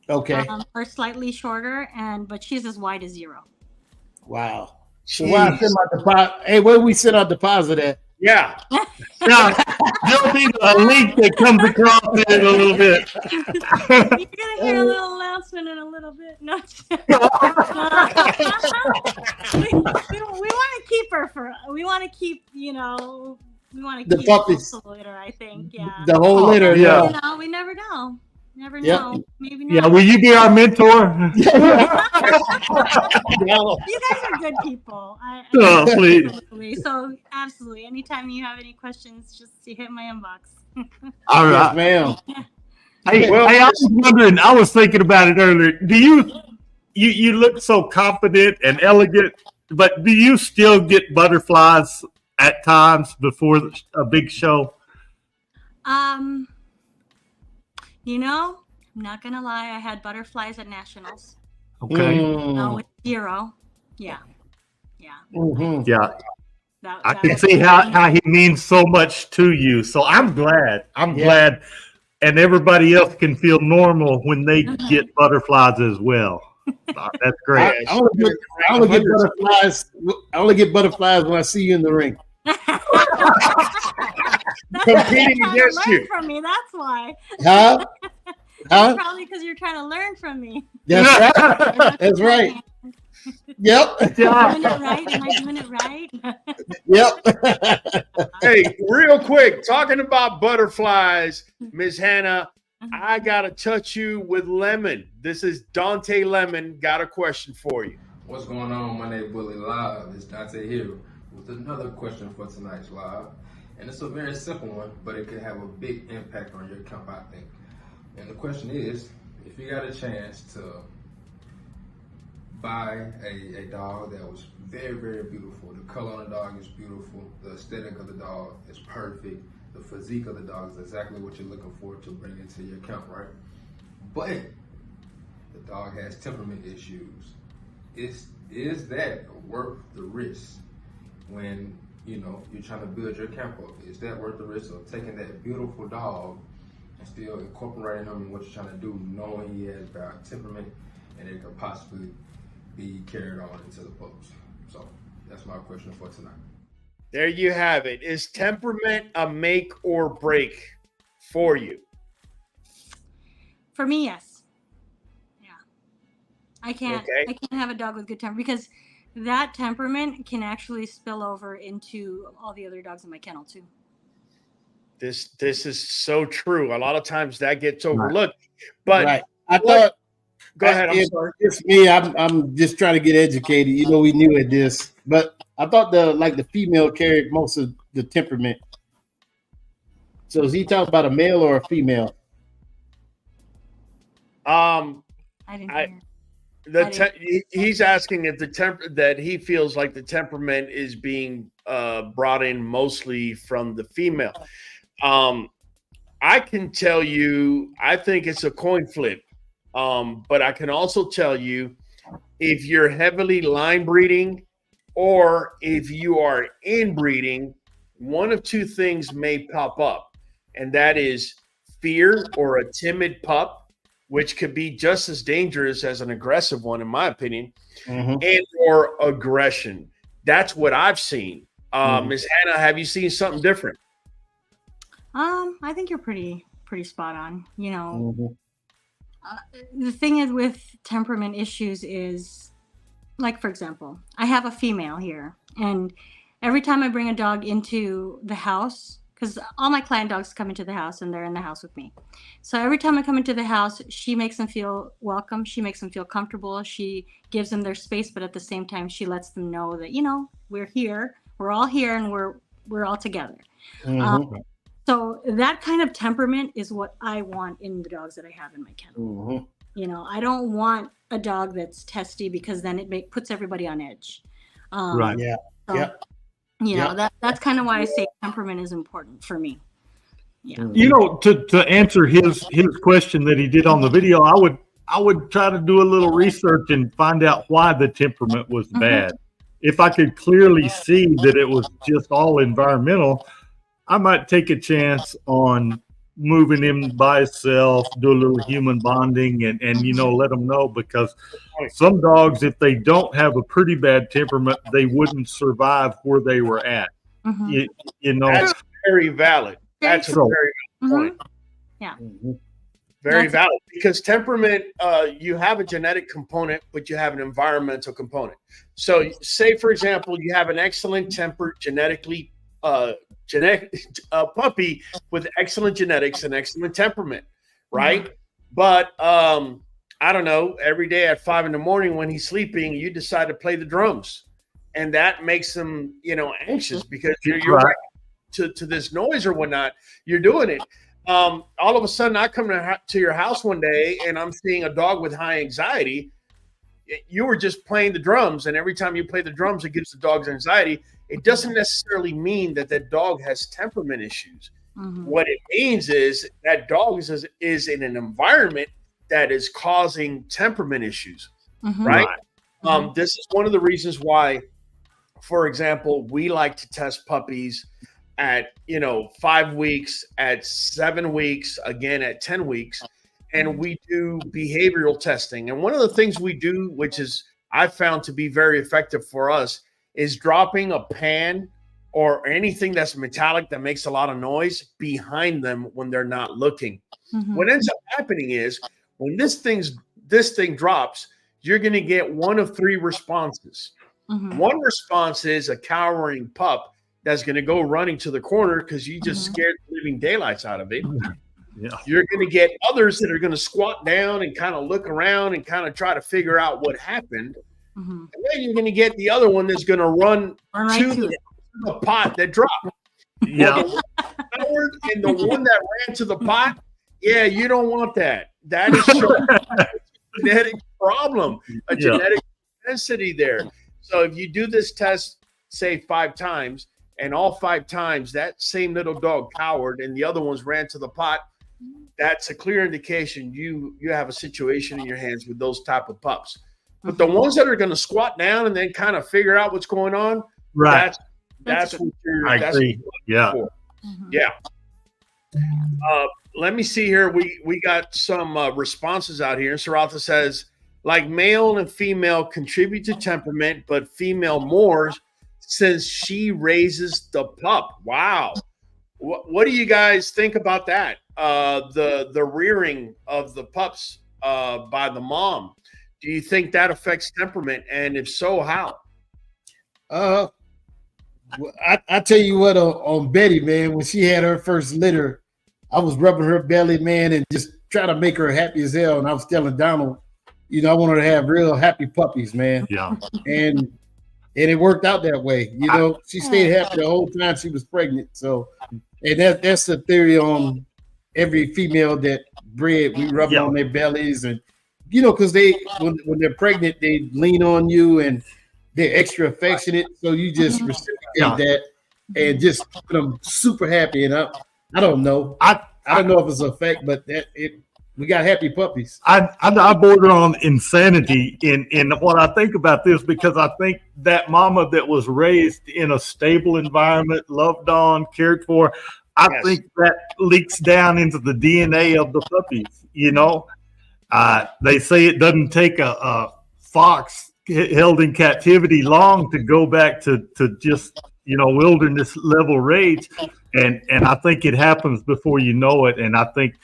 Okay. Or slightly shorter, but she's as wide as Zero. Wow. So why I send my deposit? Hey, where we send our deposit at? Yeah. Now, there'll be a link that comes across it in a little bit. You're gonna hear a little announcement in a little bit. No, we want to keep her we want to keep, we want to The keep puppies. the litter, I think. Yeah. The whole litter. yeah. Yeah. We never know. Never Yep. know. Maybe Yeah, not. will you be our mentor? You guys are good people. Oh, please. Absolutely. So, absolutely. Anytime you have any questions, just hit my inbox. All Yes, right. ma'am. Hey, I was wondering, I was thinking about it earlier. Do you look so confident and elegant, but do you still get butterflies at times before a big show? I'm not gonna lie. I had butterflies at nationals. Okay. With Zero. Yeah. Mhm. Yeah. I That can was- see how he means so much to you. So I'm glad. I'm glad. And everybody else can feel normal when they get butterflies as well. That's great. I only get butterflies. I only get butterflies when I see you in the ring. Competing You're trying to against learn you. from me. That's why. Huh? Huh? Probably because you're trying to learn from me. That's right. That's right. Yep. Am I doing it right? Yep. Hey, real quick, talking about butterflies, Miss Hannah, I gotta touch you with Lemon. This is Dante Lemon. Got a question for you. What's going on? My name is Bully Live. It's Dante here with another question for tonight's live. And it's a very simple one, but it could have a big impact on your camp, I think. And the question is, if you got a chance to buy a dog that was very, very beautiful, the color on the dog is beautiful, the aesthetic of the dog is perfect, the physique of the dog is exactly what you're looking for to bring into your camp, right? But the dog has temperament issues. Is that worth the risk when you're trying to build your camp up? Is that worth the risk of taking that beautiful dog and still incorporating him in what you're trying to do, knowing he has bad temperament and it could possibly be carried on into the pups? So that's my question for tonight. There you have it. Is temperament a make or break for you? For me, yes. Yeah. I can't have a dog with good temper because that temperament can actually spill over into all the other dogs in my kennel too. This is so true. A lot of times that gets overlooked. But I thought. Go ahead. I'm sorry. It's me. I'm just trying to get educated. We knew at this, but I thought the female carried most of the temperament. So is he talking about a male or a female? I didn't hear. He's asking if that he feels like the temperament is being brought in mostly from the female. I can tell you, I think it's a coin flip. But I can also tell you, if you're heavily line breeding or if you are inbreeding, one of two things may pop up, and that is fear or a timid pup, which could be just as dangerous as an aggressive one, in my opinion, and or aggression. That's what I've seen. Ms. Hannah, have you seen something different? I think you're pretty spot on. The thing is with temperament issues is, like, for example, I have a female here, and every time I bring a dog into the house, because all my client dogs come into the house and they're in the house with me. So every time I come into the house, she makes them feel welcome. She makes them feel comfortable. She gives them their space, but at the same time, she lets them know that, we're here, we're all here, and we're all together. So that kind of temperament is what I want in the dogs that I have in my kennel. I don't want a dog that's testy because then it puts everybody on edge. Right. Yeah. So, that's kind of why I say temperament is important for me. Yeah. To answer his question that he did on the video, I would try to do a little research and find out why the temperament was bad. If I could clearly see that it was just all environmental, I might take a chance on moving him by himself, do a little human bonding and let them know, because some dogs, if they don't have a pretty bad temperament, they wouldn't survive where they were at. That's very valid. That's a very valid point. Yeah. Very valid, because temperament, you have a genetic component, but you have an environmental component. So say, for example, you have an excellent tempered puppy with excellent genetics and excellent temperament, right? But I don't know, every day at 5 a.m. when he's sleeping, you decide to play the drums, and that makes him, anxious because you're right to this noise or whatnot. You're doing it. All of a sudden, I come to your house one day and I'm seeing a dog with high anxiety. You were just playing the drums, and every time you play the drums, it gives the dogs anxiety. It doesn't necessarily mean that dog has temperament issues. What it means is that dog is in an environment that is causing temperament issues, right? This is one of the reasons why, for example, we like to test puppies at 5 weeks, at 7 weeks, again at 10 weeks, and we do behavioral testing. And one of the things we do, which is I've found to be very effective for us, is dropping a pan or anything that's metallic that makes a lot of noise behind them when they're not looking. What ends up happening is when this thing drops, you're going to get one of three responses. One response is a cowering pup that's going to go running to the corner because you just scared the living daylights out of it. You're going to get others that are going to squat down and kind of look around and kind of try to figure out what happened. And then you're going to get the other one that's going to run to the pot that dropped. Yeah. Or the one that cowered and the one that ran to the pot. Yeah, you don't want that. That is showing a genetic problem, a genetic propensity there. So if you do this test, say 5 times, and all 5 times that same little dog cowered and the other ones ran to the pot, that's a clear indication you have a situation in your hands with those type of pups. But the ones that are going to squat down and then kind of figure out what's going on, Right. that's what you're. I that's agree. what you're looking for. Yeah. Let me see here. We got some responses out here. Saralta says, like male and female contribute to temperament, but female more since she raises the pup. Wow. What do you guys think about that? The rearing of the pups by the mom. Do you think that affects temperament? And if so, how? I tell you what, on Betty, man, when she had her first litter, I was rubbing her belly, man, and just trying to make her happy as hell. And I was telling Donald, you know, I want her to have real happy puppies, man. Yeah. And it worked out that way. You know, she stayed happy the whole time she was pregnant. So, and that's the theory on every female that bred. We rub it on their bellies, and you know, because they when they're pregnant, they lean on you and they're extra affectionate. So you just reciprocate that and just put them super happy. And I don't know. I don't know if it's a fact, but we got happy puppies. I border on insanity in what I think about this, because I think that mama that was raised in a stable environment, loved on, cared for, I think that leaks down into the DNA of the puppies. You know, they say it doesn't take a fox held in captivity long to go back to just, you know, wilderness level rage. And I think it happens before you know it. And I think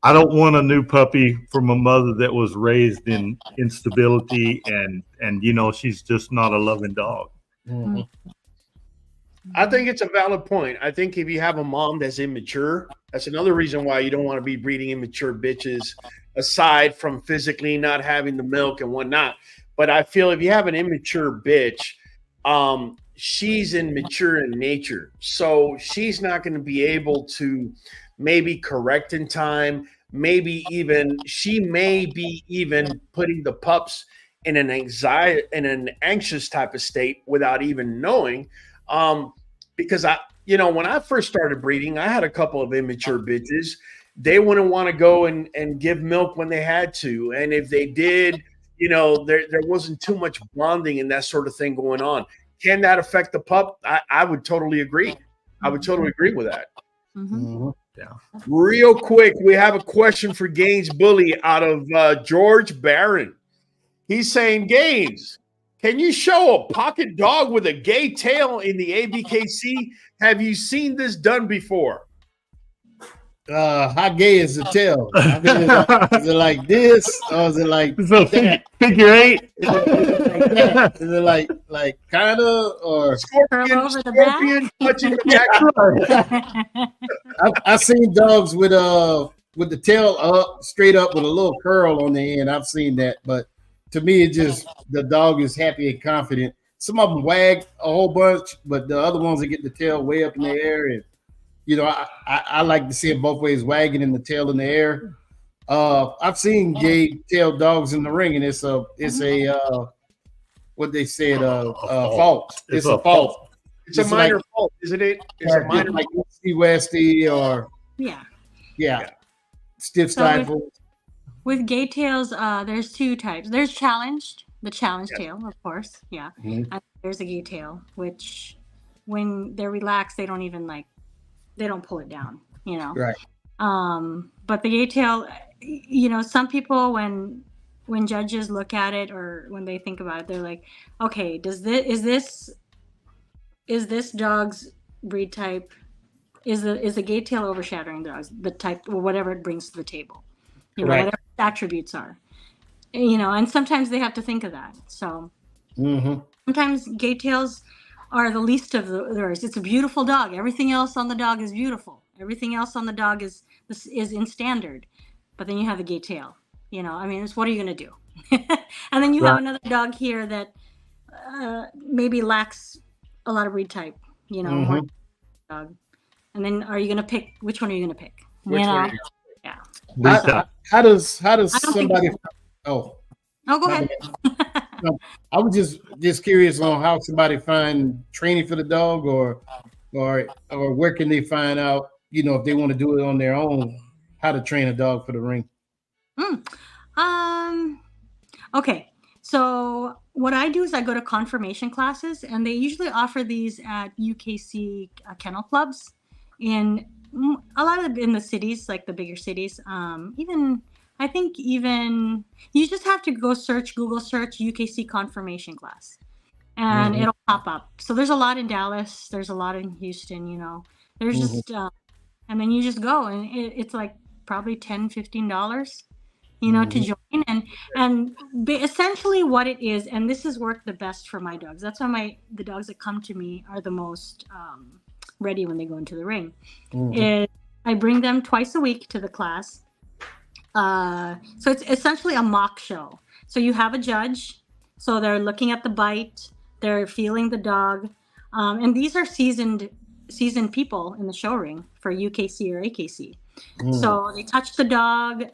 I don't want a new puppy from a mother that was raised in instability and you know, she's just not a loving dog. Mm-hmm. I think it's a valid point. I think if you have a mom that's immature, that's another reason why you don't want to be breeding immature bitches, aside from physically not having the milk and whatnot. But I feel if you have an immature bitch, she's immature in nature. So she's not going to be able to maybe correct in time. Maybe even she may be even putting the pups in an anxious type of state without even knowing. Because when I first started breeding, I had a couple of immature bitches. They wouldn't want to go and give milk when they had to. And if they did, you know, there wasn't too much bonding and that sort of thing going on. Can that affect the pup? I would totally agree. I would totally agree with that. Mm-hmm. Yeah. Real quick, we have a question for Gaines Bully out of George Barron. He's saying, Gaines, can you show a pocket dog with a gay tail in the ABKC? Have you seen this done before? How gay is the tail? I mean, is it like this, or is it like figure eight? Is it like kind of, or scorpion touching the back? I've seen dogs with the tail up, straight up with a little curl on the end. I've seen that, but to me, it just the dog is happy and confident. Some of them wag a whole bunch, but the other ones that get the tail way up in the air, and you know, I like to see it both ways, wagging and the tail in the air. I've seen gay tailed dogs in the ring, and it's a what they said fault. It's a fault. It's a minor fault, isn't it? It's a minor like Westy or stiff stifle. With gay tails, there's 2 types. There's the challenged tail, of course. Yeah. Mm-hmm. And there's a gay tail, which when they're relaxed, they don't pull it down, you know. Right. But the gay tail, you know, some people when judges look at it or when they think about it, they're like, okay, is this dog's breed type? Is the gay tail overshadowing the type or whatever it brings to the table? You know, right. Whatever its attributes are. You know, and sometimes they have to think of that. So sometimes gay tails are the least of theirs. It's a beautiful dog. Everything else on the dog is beautiful. Everything else on the dog is in standard. But then you have the gay tail. You know, I mean, what are you going to do? And then you have another dog here that maybe lacks a lot of breed type. You know, more dog. And then are you going to pick? Which one are you going to pick? Which one are you Yeah. How does I don't somebody? think Oh, Oh, go ahead. no, I was just curious on how somebody find training for the dog, or where can they find out? If they want to do it on their own, how to train a dog for the ring. Okay. So what I do is I go to confirmation classes, and they usually offer these at UKC kennel clubs in a lot of in the cities, like the bigger cities. I think even you just have to Google search UKC confirmation class, and it'll pop up. So there's a lot in Dallas. There's a lot in Houston. There's just and then you just go, and it's like probably $10-15. To join, and essentially what it is, and this has worked the best for my dogs. That's why the dogs that come to me are the most ready when they go into the ring. Is I bring them twice a week to the class. So it's essentially a mock show. So you have a judge. So they're looking at the bite, they're feeling the dog, and these are seasoned people in the show ring for UKC or AKC. So they touch the dog.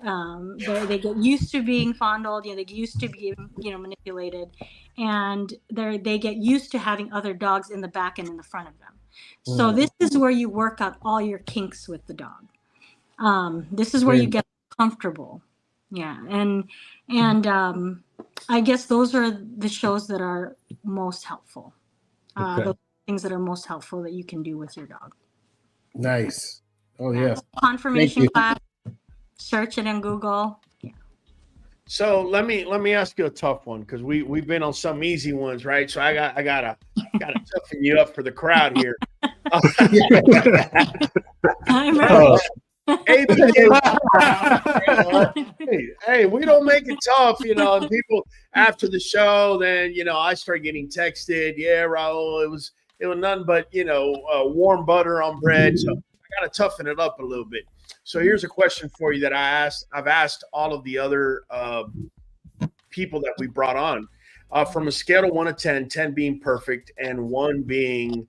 They get used to being fondled. They get used to being, manipulated, and they get used to having other dogs in the back and in the front of them. So this is where you work out all your kinks with the dog. This is where you get comfortable. Yeah, and I guess those are the shows that are most helpful. Those things that are most helpful that you can do with your dog. Nice. Oh yeah. Confirmation class. Search it in Google. Yeah. So let me ask you a tough one, because we've been on some easy ones, right? So I gotta toughen you up for the crowd here. I'm ready. Hey, we don't make it tough, and people after the show, then I start getting texted. Yeah, Raul, it was nothing but warm butter on bread. So I gotta toughen it up a little bit. So here's a question for you that I've asked all of the other people that we brought on, from a scale of 1 to 10, 10 being perfect and 1 being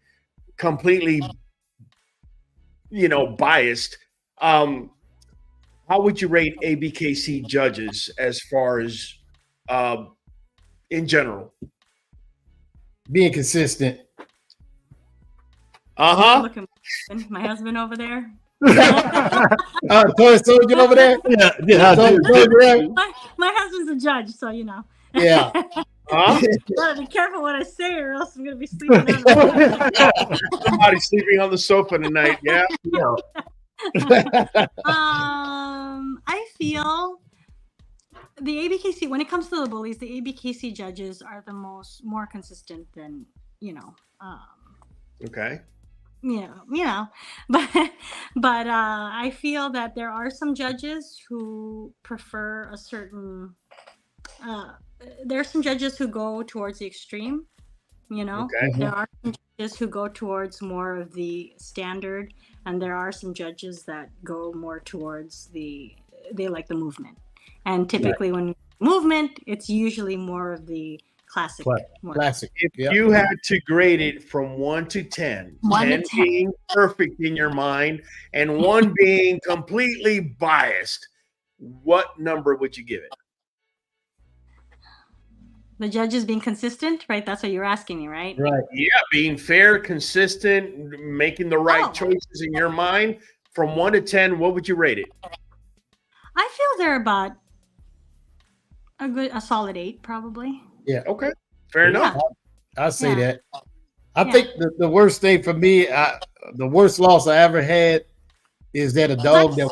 completely, biased. How would you rate ABKC judges as far as in general? Being consistent. Look at my husband over there. Toy soldier over there. Yeah. My husband's a judge, so Yeah. Gotta be careful what I say, or else I'm gonna be sleeping on Somebody's sleeping on the sofa tonight. Yeah. I feel the ABKC, when it comes to the bullies, the ABKC judges are the more consistent than Okay. But I feel that there are some judges who prefer a certain. There are some judges who go towards the extreme. Okay. There are some judges who go towards more of the standard, and there are some judges that go more towards they like the movement. And typically, when movement, it's usually more of the classic. Classic. If you had to grade it from 1 to 10, 10 being perfect in your mind and 1 being completely biased, what number would you give it? The judges being consistent, right? That's what you're asking me, right? Right. Yeah, being fair, consistent, making the right choices in your mind. From 1 to 10, what would you rate it? I feel they're about a solid 8, probably. Yeah. Okay. Fair enough. I'll say that. I think the worst thing for me, the worst loss I ever had is that a dog that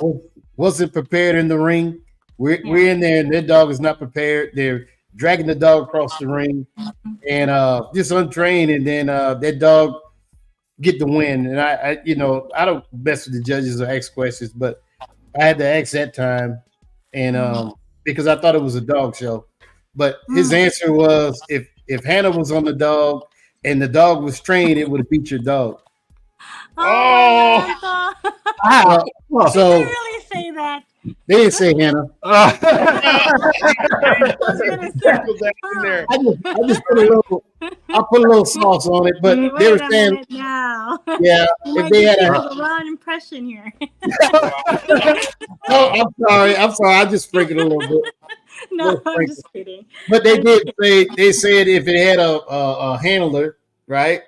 wasn't prepared in the ring. We're in there and their dog is not prepared. They're dragging the dog across the ring and just untrained, and then that dog get the win. And I don't mess with the judges or ask questions, but I had to ask that time, and because I thought it was a dog show. But his answer was, if Hannah was on the dog and the dog was trained, it would have beat your dog. So So you really say that. They didn't say Hannah. I was gonna say, Sprinkled that in there. I just put a little sauce on it, but wait they were a saying, minute now. yeah, You if might they be had giving a, the wrong impression here. oh, I'm sorry, I just sprinkled a little bit. No, I'm just kidding. But they did say, they said if it had a handler, right,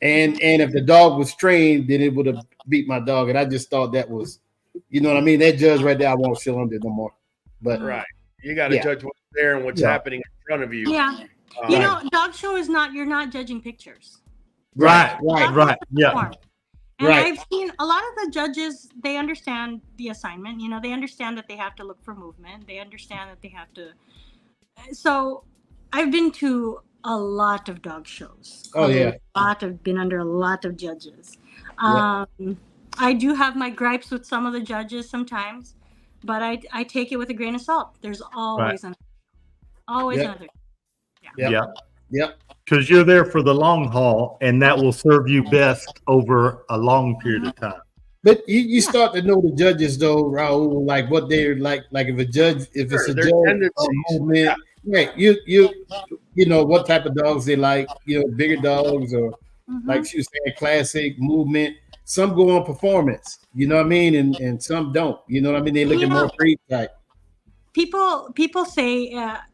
and if the dog was trained, then it would have beat my dog, and I just thought that was, you know what I mean? That judge right there, I won't show him there no more. But Right. You got to Yeah. judge what's there and what's Yeah. happening in front of you. Yeah. You know, dog show is not, you're not judging pictures. Right. Dog Yeah. form. And Right. I've seen a lot of the judges, they understand the assignment. You know, they understand that they have to look for movement. They understand that they have to. So I've been to a lot of dog shows. Oh, yeah. Been under a lot of judges. Yeah. I do have my gripes with some of the judges sometimes, but I take it with a grain of salt. There's always always Yep. another. Yep. Because you're there for the long haul, and that will serve you best over a long period of time. But you start to know the judges though, Raul, like what they're like if a judge, if it's a Their judge or tendencies. movement, right? You know what type of dogs they like, you know, bigger dogs or like she was saying, classic movement. Some go on performance, you know what I mean, and some don't. You know what I mean? They look at more breed type. People say that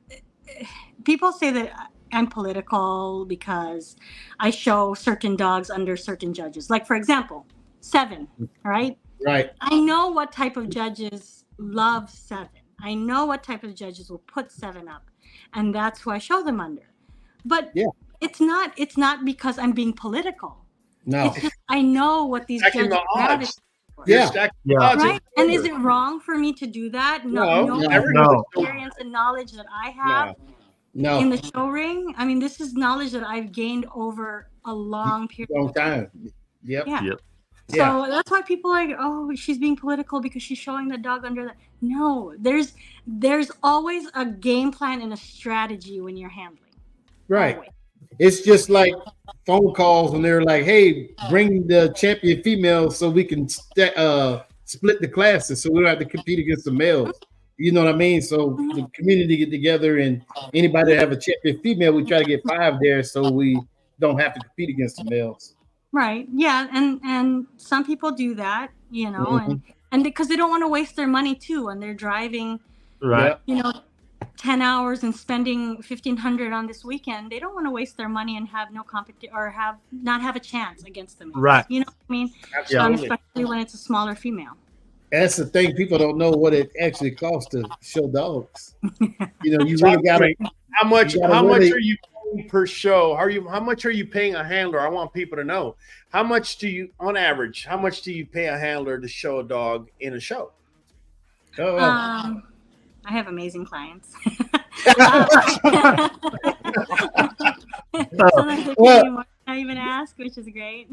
I'm political because I show certain dogs under certain judges. Like for example, 7, right? Right. I know what type of judges love 7. I know what type of judges will put 7 up, and that's who I show them under. But it's not because I'm being political. No. It's just I know what these Stacking judges the odds. gravitate for. Yeah. Stacking the odds Right? in And is favor. it wrong for me to do that? No. Knowing No. the experience and knowledge that I have No. in the show ring. I mean, this is knowledge that I've gained over a long period. Long time. Yep. Yeah. Yep. So that's why people are like, oh, she's being political because she's showing the dog under that. No, there's always a game plan and a strategy when you're handling. Right. Always. It's just like phone calls when they're like, hey, bring the champion female so we can split the classes so we don't have to compete against the males. You know what I mean? So the community get together and anybody that have a champion female, we try to get 5 there so we don't have to compete against the males. Right. Yeah. And some people do that, you know, and because they don't want to waste their money too, and they're driving, Right. you know, 10 hours and spending $1,500 on this weekend. They don't want to waste their money and have no competition or not have a chance against them. Right. You know what I mean? Absolutely. Especially when it's a smaller female. That's the thing. People don't know what it actually costs to show dogs. You know, you really got to. How much You gotta are really- you paying per show? How much are you paying a handler? I want people to know. How much do you, on average, how much do you pay a handler to show a dog in a show? I have amazing clients. I even ask, which is great.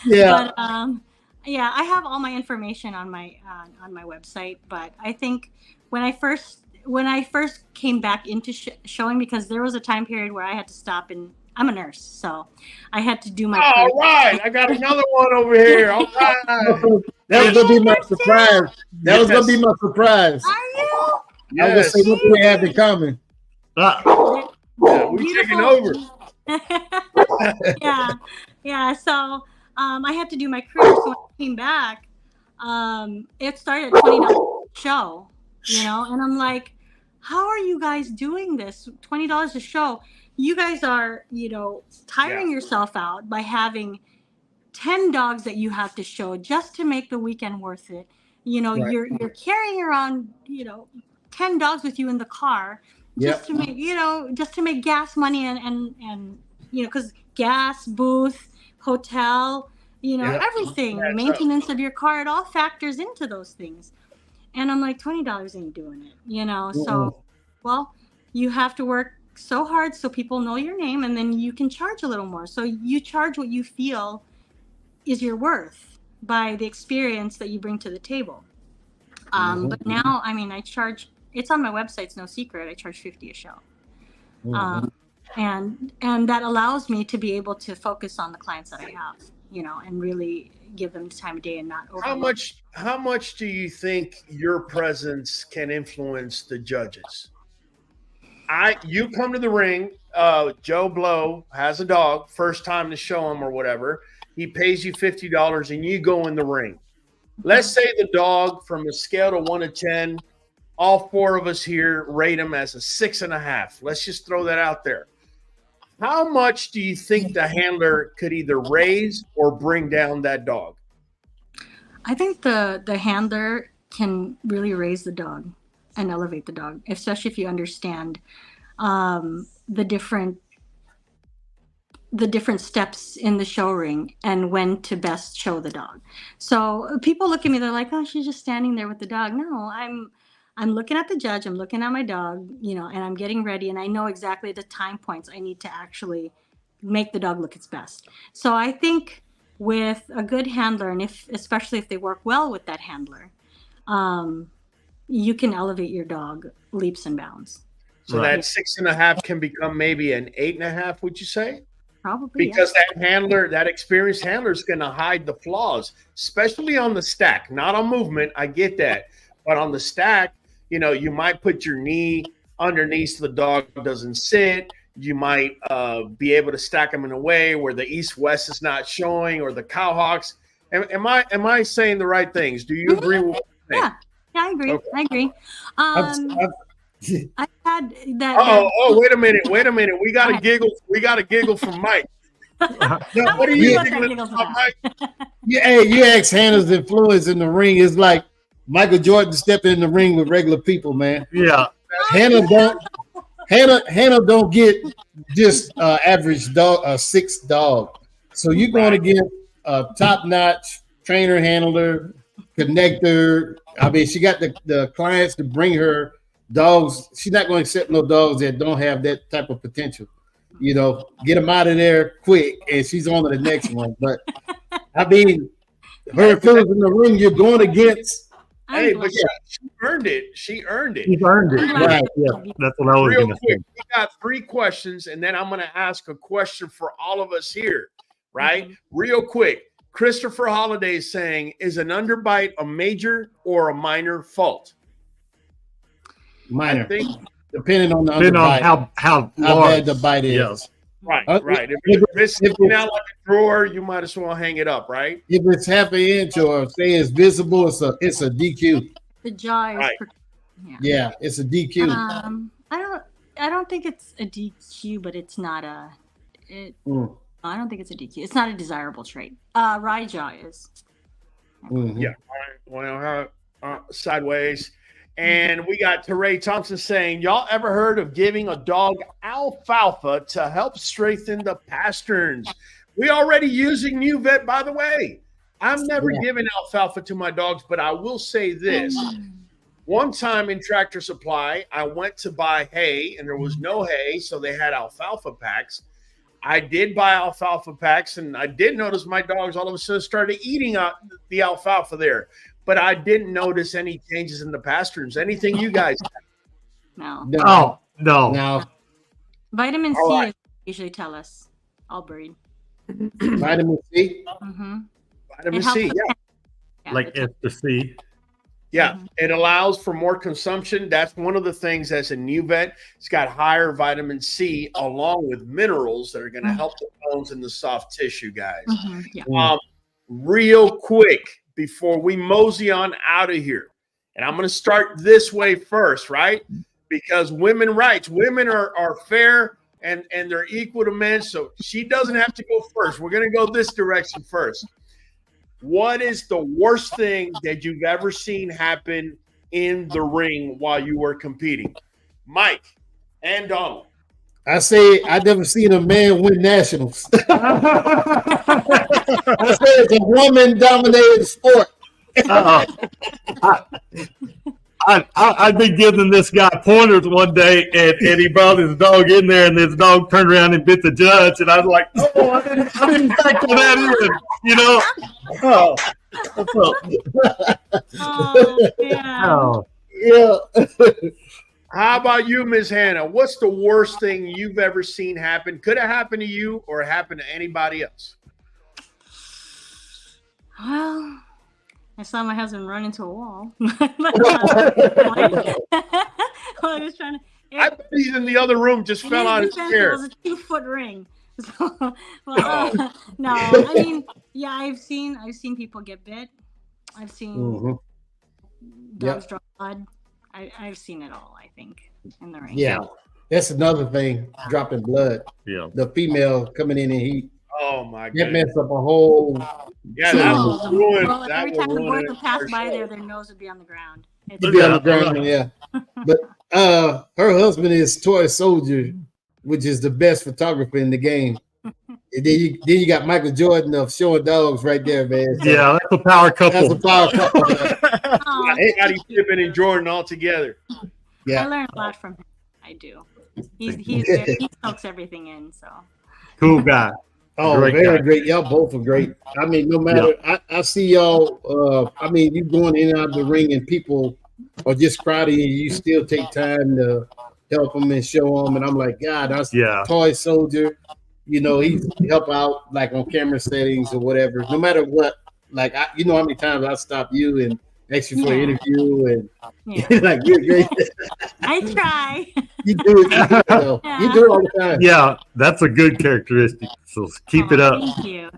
Yeah. But yeah, I have all my information on my website. But I think when I first came back into showing, because there was a time period where I had to stop, and I'm a nurse, so I had to do my. All right, I got another one over here. All right. That was gonna be my surprise. That was gonna be my surprise. Are you? I was gonna say what we have in common. Yeah, we're taking over. yeah. So I had to do my career. So when I came back, it started at $20 a show, you know, and I'm like, how are you guys doing this? $20 a show. You guys are, you know, tiring yourself out by having 10 dogs that you have to show just to make the weekend worth it. You know, Right. you're carrying around, you know, 10 dogs with you in the car just to make, you know, just to make gas money and you know, because gas, booth, hotel, you know, everything, maintenance of your car, it all factors into those things. And I'm like, $20 ain't doing it, you know. So, well, you have to work so hard so people know your name, and then you can charge a little more. So you charge what you feel is your worth by the experience that you bring to the table. But now, I mean, I charge, it's on my website, it's no secret, I charge $50 a show. And that allows me to be able to focus on the clients that I have. and really give them the time of day and not overload. How much do you think your presence can influence the judges? You come to the ring, Joe Blow has a dog, first time to show him or whatever. He pays you $50 and you go in the ring. Let's say the dog, from a scale of 1 to 10, all 4 of us here rate him as a 6.5. Let's just throw that out there. How much do you think the handler could either raise or bring down that dog? I think the handler can really raise the dog and elevate the dog, especially if you understand the different steps in the show ring and when to best show the dog. So people look at me, they're like, oh, she's just standing there with the dog. No, I'm looking at the judge, I'm looking at my dog, and I'm getting ready, and I know exactly the time points I need to actually make the dog look its best. So I think with a good handler, and especially if they work well with that handler, you can elevate your dog leaps and bounds. So that 6.5 can become maybe an 8.5, would you say? Probably. Because that experienced handler is going to hide the flaws, especially on the stack, not on movement. I get that. But on the stack, you might put your knee underneath so the dog doesn't sit. You might be able to stack them in a way where the east-west is not showing, or the cowhawks. Am I saying the right things? Do you agree with what I'm saying? Yeah, I agree. Okay. I agree. I had that. Oh, wait a minute. We got a giggle. We got a giggle from Mike. What are you giggling about, Mike? You ask Hannah's influence in the ring is like Michael Jordan stepping in the ring with regular people, man. Yeah. Hannah don't get just average dog, a 6 dog. So you're going to get a top-notch trainer, handler, connector. I mean, she got the clients to bring her dogs. She's not going to accept no dogs that don't have that type of potential. Get them out of there quick, and she's on to the next one. But I mean, her influence in the ring, you're going against. Hey, but she earned it. She earned it. She's earned it. Right. Yeah, that's what I was going to say. We got 3 questions, and then I'm going to ask a question for all of us here, right? Mm-hmm. Real quick. Christopher Holiday is saying, is an underbite a major or a minor fault? Minor. Depending on the underbite. On how bad the bite is. Yes. Right. If it's sticking out like a drawer, you might as well hang it up, right? If it's half an inch or say it's visible, it's a DQ. The jaw is right. Yeah, it's a DQ. I don't think it's a DQ, but it's not a. I don't think it's a DQ. It's not a desirable trait. Rye jaw is. Mm-hmm. Yeah. Well, sideways. And we got Teray Thompson saying, y'all ever heard of giving a dog alfalfa to help strengthen the pasterns? We already using Nuvet, by the way. I'm never giving alfalfa to my dogs, but I will say this. One time in Tractor Supply, I went to buy hay, and there was no hay, so they had alfalfa packs. I did buy alfalfa packs, and I did notice my dogs all of a sudden started eating the alfalfa there. But I didn't notice any changes in the pasterns. Anything you guys have? No. No. Vitamin C usually tell us. I'll breed. Vitamin C? Mm-hmm. Vitamin C, yeah. Like ecstasy. Yeah, it allows for more consumption. That's one of the things as a Nuvet. It's got higher vitamin C along with minerals that are going to help the bones and the soft tissue, guys. Real quick, before we mosey on out of here. And I'm going to start this way first, right? Because women rights, women are fair and they're equal to men. So she doesn't have to go first. We're going to go this direction first. What is the worst thing that you've ever seen happen in the ring while you were competing? Mike and Donald. I say I never seen a man win nationals. I say it's a woman-dominated sport. I've been giving this guy pointers one day, and he brought his dog in there, and his dog turned around and bit the judge, and I was like, "Oh, I didn't factor that in," you know. Yeah. How about you, Ms. Hannah? What's the worst thing you've ever seen happen? Could have happened to you or happened to anybody else? Well, I saw my husband run into a wall. I was trying to. I bet he's in the other room, just fell out of his chair. It was a 2-foot ring. So, well, no, I mean, yeah, I've seen people get bit. I've seen dogs draw blood. I've seen it all, I think, in the ring. Yeah, that's another thing, dropping blood. Yeah. The female coming in and he. Oh my god. That messed up a whole. Yeah, that was ruined. Well, That every would time the ruin boys would pass by there, their nose would be on the ground. To be on the ground, yeah. But her husband is Toy Soldier, which is the best photographer in the game. And then you got Michael Jordan of showing dogs right there, man. So Yeah, that's a power couple. that's a power couple. Scottie Pippen and Jordan all together. Yeah. I learn a lot from him. I do. He soaks everything in. So Cool guy. Oh, Great very guy. great. Y'all both are great. I mean, no matter, I see y'all, I mean, you going in and out of the ring and people are just crowded and you still take time to help them and show them. And I'm like, God, that's Toy Soldier. You know, he help out like on camera settings or whatever. No matter what, like, you know how many times I stop you and ask you for an interview and like, you're great. I try. You do it. You do it all the time. Yeah, that's a good characteristic. So keep it up.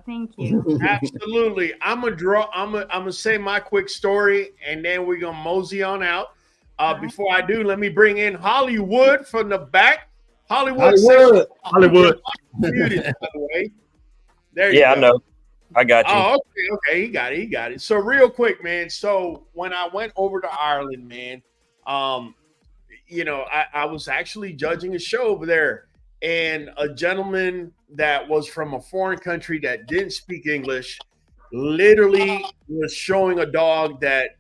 Thank you. Absolutely. I'm gonna say my quick story and then we're gonna mosey on out. Before I do, let me bring in Hollywood from the back. Hollywood. Muted, by the way. There you go. I know. I got you. Oh, okay. He got it. So real quick, man. So when I went over to Ireland, man, you know, I was actually judging a show over there, and a gentleman that was from a foreign country that didn't speak English literally was showing a dog that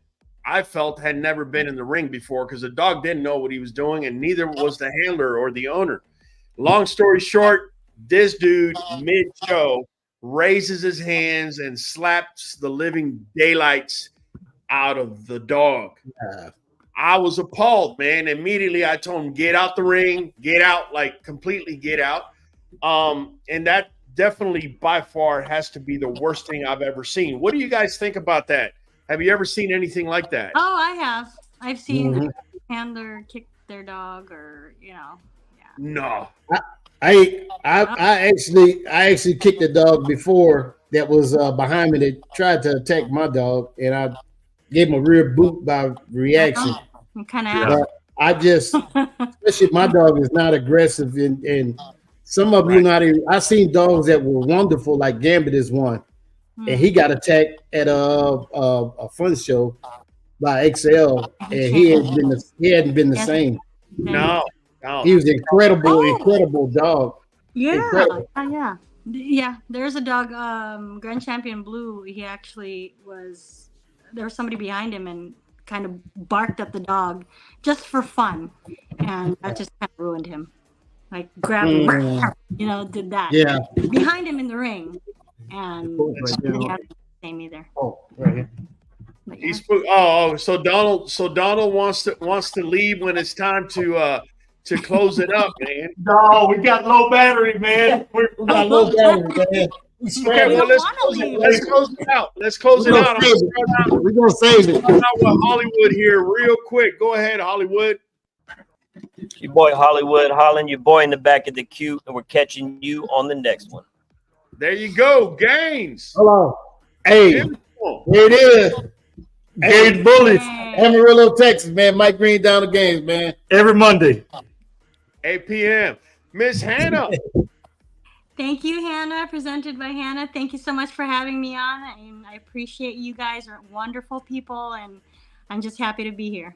I felt had never been in the ring before because the dog didn't know what he was doing, and neither was the handler or the owner. Long story short, this dude mid-show raises his hands and slaps the living daylights out of the dog. I was appalled, man. Immediately I told him, get out the ring, get out, like completely get out. And that definitely by far has to be the worst thing I've ever seen. What do you guys think about that? Have you ever seen anything like that? Oh, I have. I've seen a handler kick their dog or, you know. No. I actually kicked a dog before that was behind me that tried to attack my dog, and I gave him a rear boot by reaction. Kind of. I just, especially my dog is not aggressive, and some of you not. I've seen dogs that were wonderful, like Gambit is one, and he got attacked at a fun show by XL, and he hadn't been the same. No. He was incredible dog. Yeah, yeah. There's a dog, Grand Champion Blue. He actually was. There was somebody behind him and kind of barked at the dog just for fun, and that just kind of ruined him. Like grabbed him, you know, did that. Yeah. Behind him in the ring, and he hadn't the same either. Oh, right here. He's so Donald wants to leave when it's time to close it up, man. No, we got low battery, man. We got low battery, man. Okay, well, let's close it out. Let's close it out. We're going to save it. Start out with Hollywood here real quick. Go ahead, Hollywood. Your boy Hollywood Holland, your boy in the back of the queue, and we're catching you on the next one. There you go, Gaines. Hello. Hey, here it is. Gaines Bullies. Amarillo, Texas, man. Mike Green down the games, man. Every Monday. 8 p.m. Miss Hannah. Thank you, Hannah. Presented by Hannah. Thank you so much for having me on. I appreciate you guys. Are wonderful people, and I'm just happy to be here.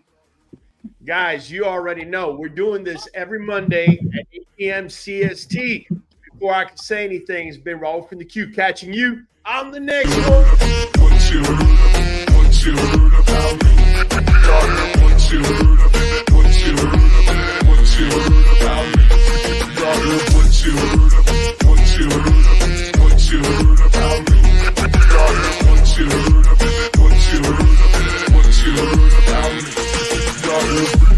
Guys, you already know we're doing this every Monday at 8 p.m. CST. Before I can say anything, it's been Raul from the Q catching you on the next one. What you heard about me? What you heard about me? What you heard about me? What you heard about me? What you heard about me? What you heard about me? What you heard about me?